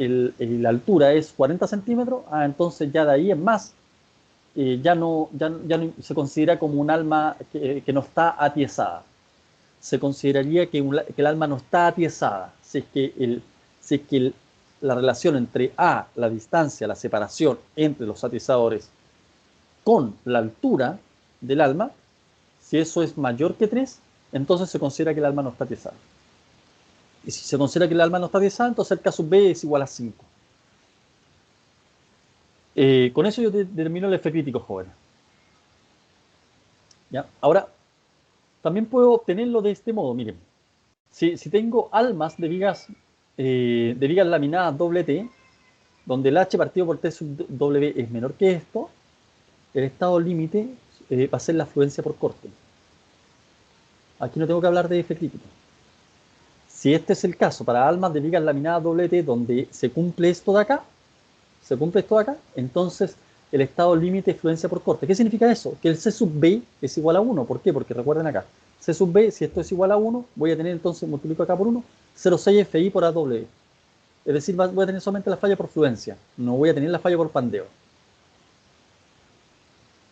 la altura es 40 centímetros, entonces ya de ahí en más ya no se considera como un alma que no está atiesada. Se consideraría que el alma no está atiesada si es que, la relación entre la distancia, la separación entre los atiesadores con la altura del alma, si eso es mayor que 3, entonces se considera que el alma no está atiesada. Y si se considera que el alma no está atiesada, entonces el caso B es igual a 5. Con eso yo determino el F crítico, joven. ¿Ya? Ahora, también puedo obtenerlo de este modo, miren. Si tengo almas de vigas laminadas doble T, donde el H partido por T sub W es menor que esto, el estado límite va a ser la fluencia por corte. Aquí no tengo que hablar de F crítico. Si este es el caso para almas de vigas laminadas doble T, donde se cumple esto de acá, entonces el estado límite es fluencia por corte. ¿Qué significa eso? Que el C sub B es igual a 1. ¿Por qué? Porque recuerden acá, C sub B, si esto es igual a 1, voy a tener entonces, multiplico acá por 1, 0,6 FI por AW. Es decir, voy a tener solamente la falla por fluencia, no voy a tener la falla por pandeo.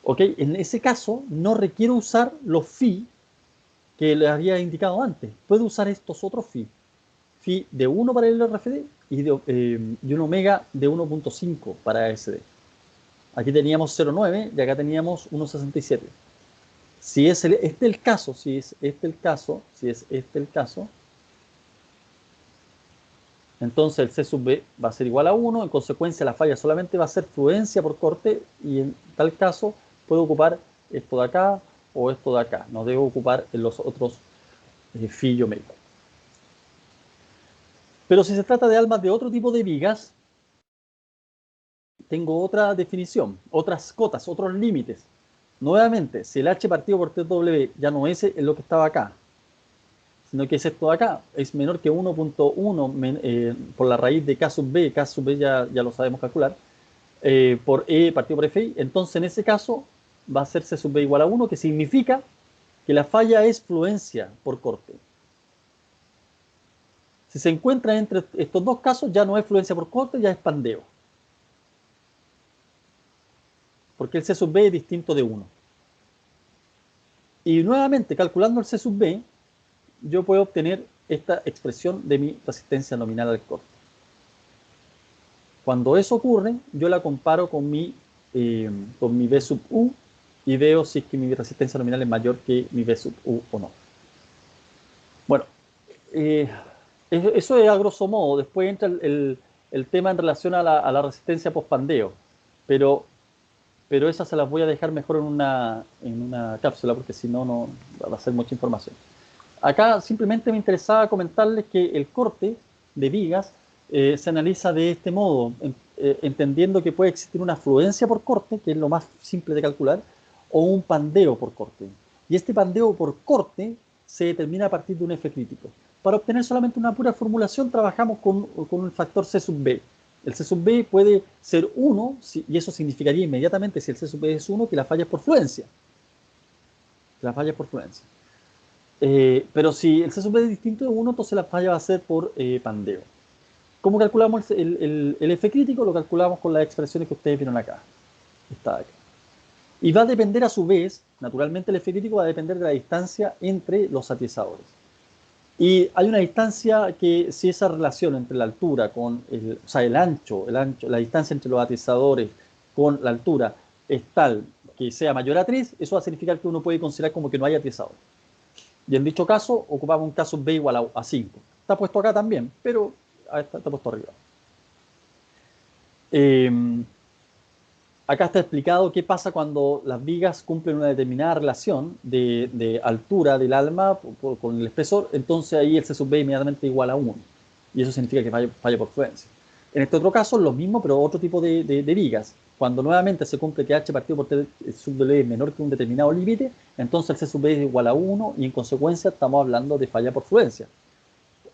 ¿Ok? En ese caso, no requiero usar los phi que les había indicado antes. Puedo usar estos otros phi. Phi de 1 para el RFD y un omega de 1.5 para ASD. Aquí teníamos 0,9 y acá teníamos 1,67. Si es el caso, entonces el C sub B va a ser igual a 1, en consecuencia la falla solamente va a ser fluencia por corte y en tal caso puedo ocupar esto de acá o esto de acá, no debo ocupar en los otros phi y omega. Pero si se trata de almas de otro tipo de vigas, tengo otra definición, otras cotas, otros límites. Nuevamente, si el H partido por TW ya no es lo que estaba acá, sino que es esto de acá, es menor que 1.1 por la raíz de K sub B ya lo sabemos calcular, por E partido por FI, entonces en ese caso va a ser C sub B igual a 1, que significa que la falla es fluencia por corte. Si se encuentra entre estos dos casos, ya no es fluencia por corte, ya es pandeo. Porque el C sub B es distinto de 1. Y nuevamente, calculando el C sub B, yo puedo obtener esta expresión de mi resistencia nominal al corte. Cuando eso ocurre, yo la comparo con mi V sub U y veo si es que mi resistencia nominal es mayor que mi V sub U o no. Bueno, eso es a grosso modo. Después entra el tema en relación a la resistencia post-pandeo. Pero esas se las voy a dejar mejor en una cápsula, porque si no, no va a ser mucha información. Acá simplemente me interesaba comentarles que el corte de vigas se analiza de este modo, entendiendo que puede existir una fluencia por corte, que es lo más simple de calcular, o un pandeo por corte. Y este pandeo por corte se determina a partir de un F crítico. Para obtener solamente una pura formulación, trabajamos con un factor C sub B. El C sub B puede ser 1, y eso significaría inmediatamente, si el C sub B es 1, que la falla es por fluencia. Pero si el C sub B es distinto de 1, entonces la falla va a ser por pandeo. ¿Cómo calculamos el F crítico? Lo calculamos con las expresiones que ustedes vieron acá. Está acá. Y va a depender a su vez, naturalmente el F crítico va a depender de la distancia entre los atiesadores. Y hay una distancia que, si esa relación entre la altura con el ancho, la distancia entre los atiesadores con la altura es tal que sea mayor a 3, eso va a significar que uno puede considerar como que no hay atiesador. Y en dicho caso, ocupamos un caso B igual a 5. Está puesto acá también, pero está puesto arriba. Acá está explicado qué pasa cuando las vigas cumplen una determinada relación de altura del alma con el espesor, entonces ahí el C sub B inmediatamente igual a 1. Y eso significa que falla por fluencia. En este otro caso, lo mismo, pero otro tipo de vigas. Cuando nuevamente se cumple que H partido por T sub W es menor que un determinado límite, entonces el C sub B es igual a 1 y en consecuencia estamos hablando de falla por fluencia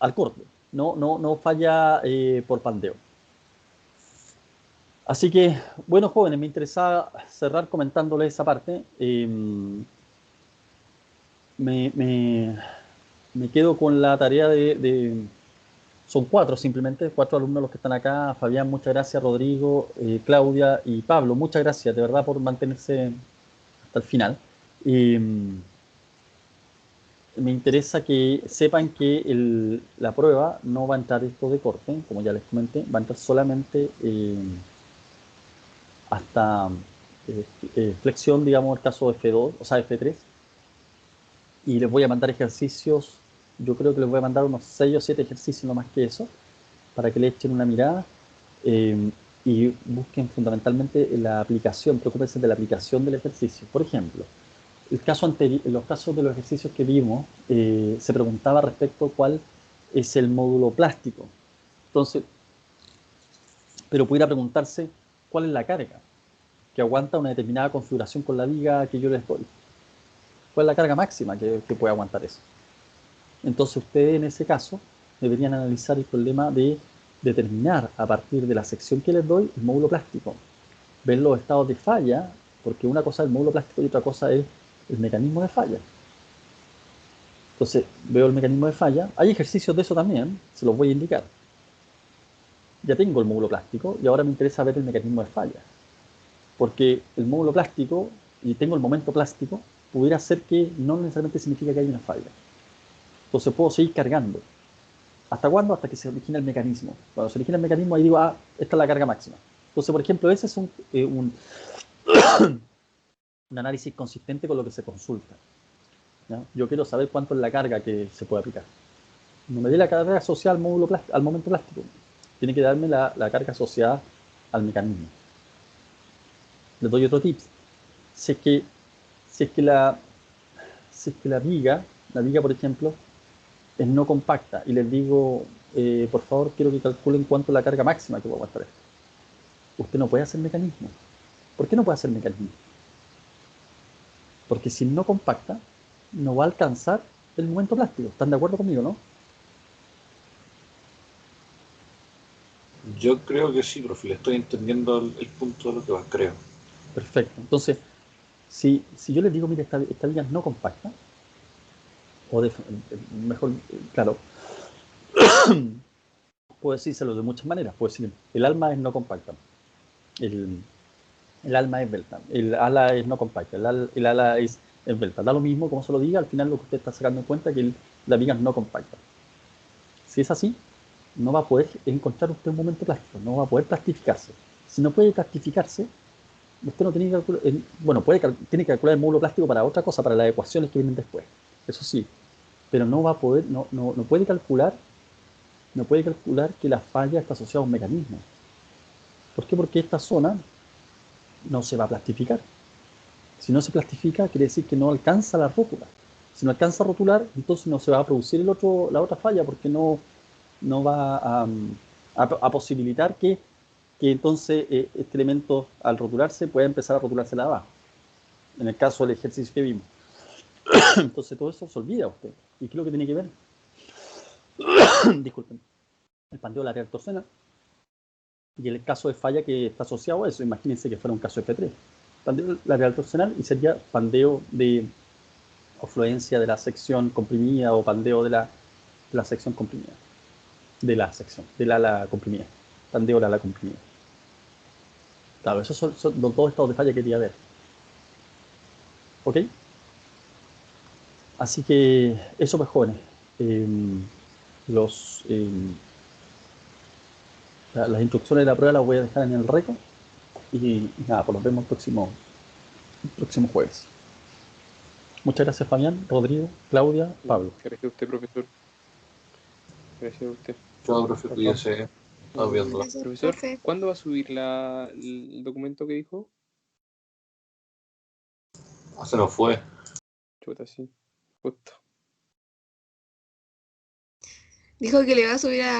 al corte, no falla por pandeo. Así que, bueno, jóvenes, me interesaba cerrar comentándoles esa parte. me quedo con la tarea son 4 simplemente, 4 alumnos los que están acá. Fabián, muchas gracias. Rodrigo, Claudia y Pablo, muchas gracias de verdad por mantenerse hasta el final. Y me interesa que sepan que la prueba no va a entrar esto de corte, como ya les comenté, va a entrar solamente hasta flexión, digamos, el caso F2, o sea, F3. Y les voy a mandar ejercicios, yo creo que les voy a mandar unos 6 o 7 ejercicios, no más que eso, para que le echen una mirada y busquen fundamentalmente la aplicación, preocúpense de la aplicación del ejercicio. Por ejemplo, en los casos de los ejercicios que vimos, se preguntaba respecto a cuál es el módulo plástico. Entonces, pero pudiera preguntarse cuál es la carga que aguanta una determinada configuración con la viga que yo les doy. ¿Cuál es la carga máxima que puede aguantar eso? Entonces ustedes en ese caso deberían analizar el problema de determinar a partir de la sección que les doy el módulo plástico, ver los estados de falla, porque una cosa es el módulo plástico y otra cosa es el mecanismo de falla. Entonces veo el mecanismo de falla, hay ejercicios de eso también, se los voy a indicar. Ya tengo el módulo plástico y ahora me interesa ver el mecanismo de falla, porque el módulo plástico y tengo el momento plástico, pudiera ser que no necesariamente significa que hay una falla. Entonces puedo seguir cargando. ¿Hasta cuándo? Hasta que se origina el mecanismo. Cuando se origina el mecanismo, ahí digo, esta es la carga máxima. Entonces, por ejemplo, ese es un análisis consistente con lo que se consulta, ¿no? Yo quiero saber cuánto es la carga que se puede aplicar. No me dé la carga asociada al momento plástico. Tiene que darme la carga asociada al mecanismo. Les doy otro tip. Si es que la viga, por ejemplo, es no compacta y les digo, por favor, quiero que calculen cuánto es la carga máxima que puedo aguantar esto. Usted no puede hacer mecanismo. ¿Por qué no puede hacer mecanismo? Porque si no compacta, no va a alcanzar el momento plástico. ¿Están de acuerdo conmigo, no? Yo creo que sí, profe, le estoy entendiendo el punto de lo que va, creo. Perfecto. Entonces, si yo les digo, mire, esta viga no compacta, o mejor, claro, puedo decírselo de muchas maneras. Puedo decir, el alma es no compacta, el alma es esbelta, el ala es no compacta, el ala es esbelta. Da lo mismo como se lo diga, al final lo que usted está sacando en cuenta es que la viga es no compacta. Si es así, no va a poder encontrar usted un momento plástico, no va a poder plastificarse. Si no puede plastificarse, usted no tiene que calcular, bueno, tiene que calcular el módulo plástico para otra cosa, para las ecuaciones que vienen después, eso sí, pero no va a poder, no puede calcular que la falla está asociada a un mecanismo. ¿Por qué? Porque esta zona no se va a plastificar. Si no se plastifica, quiere decir que no alcanza la rótula. Si no alcanza a rotular, entonces no se va a producir la otra falla, porque no va a posibilitar que entonces este elemento al rotularse pueda empezar a rotularse la abajo, en el caso del ejercicio que vimos. Entonces todo eso se olvida usted. ¿Y qué es lo que tiene que ver? Disculpen. El pandeo lateral torsional y el caso de falla que está asociado a eso. Imagínense que fuera un caso F3. Pandeo lateral torsional y sería pandeo de afluencia de la sección comprimida o pandeo de la sección comprimida. Del ala comprimida. Pandeo del ala comprimida. Claro, esos son los dos estados de falla que quería ver. ¿Ok? Así que eso pues, jóvenes. Las instrucciones de la prueba las voy a dejar en el reco. Y nada, pues nos vemos el próximo jueves. Muchas gracias, Fabián, Rodrigo, Claudia, Pablo. Gracias a usted, profesor. Gracias a usted. Chao, profe, cuídese. Estamos viendo. Gracias, Profesor, profe. ¿cuándo va a subir el documento que dijo? Se nos fue. Chuta, sí. Justo. Dijo que le va a subir a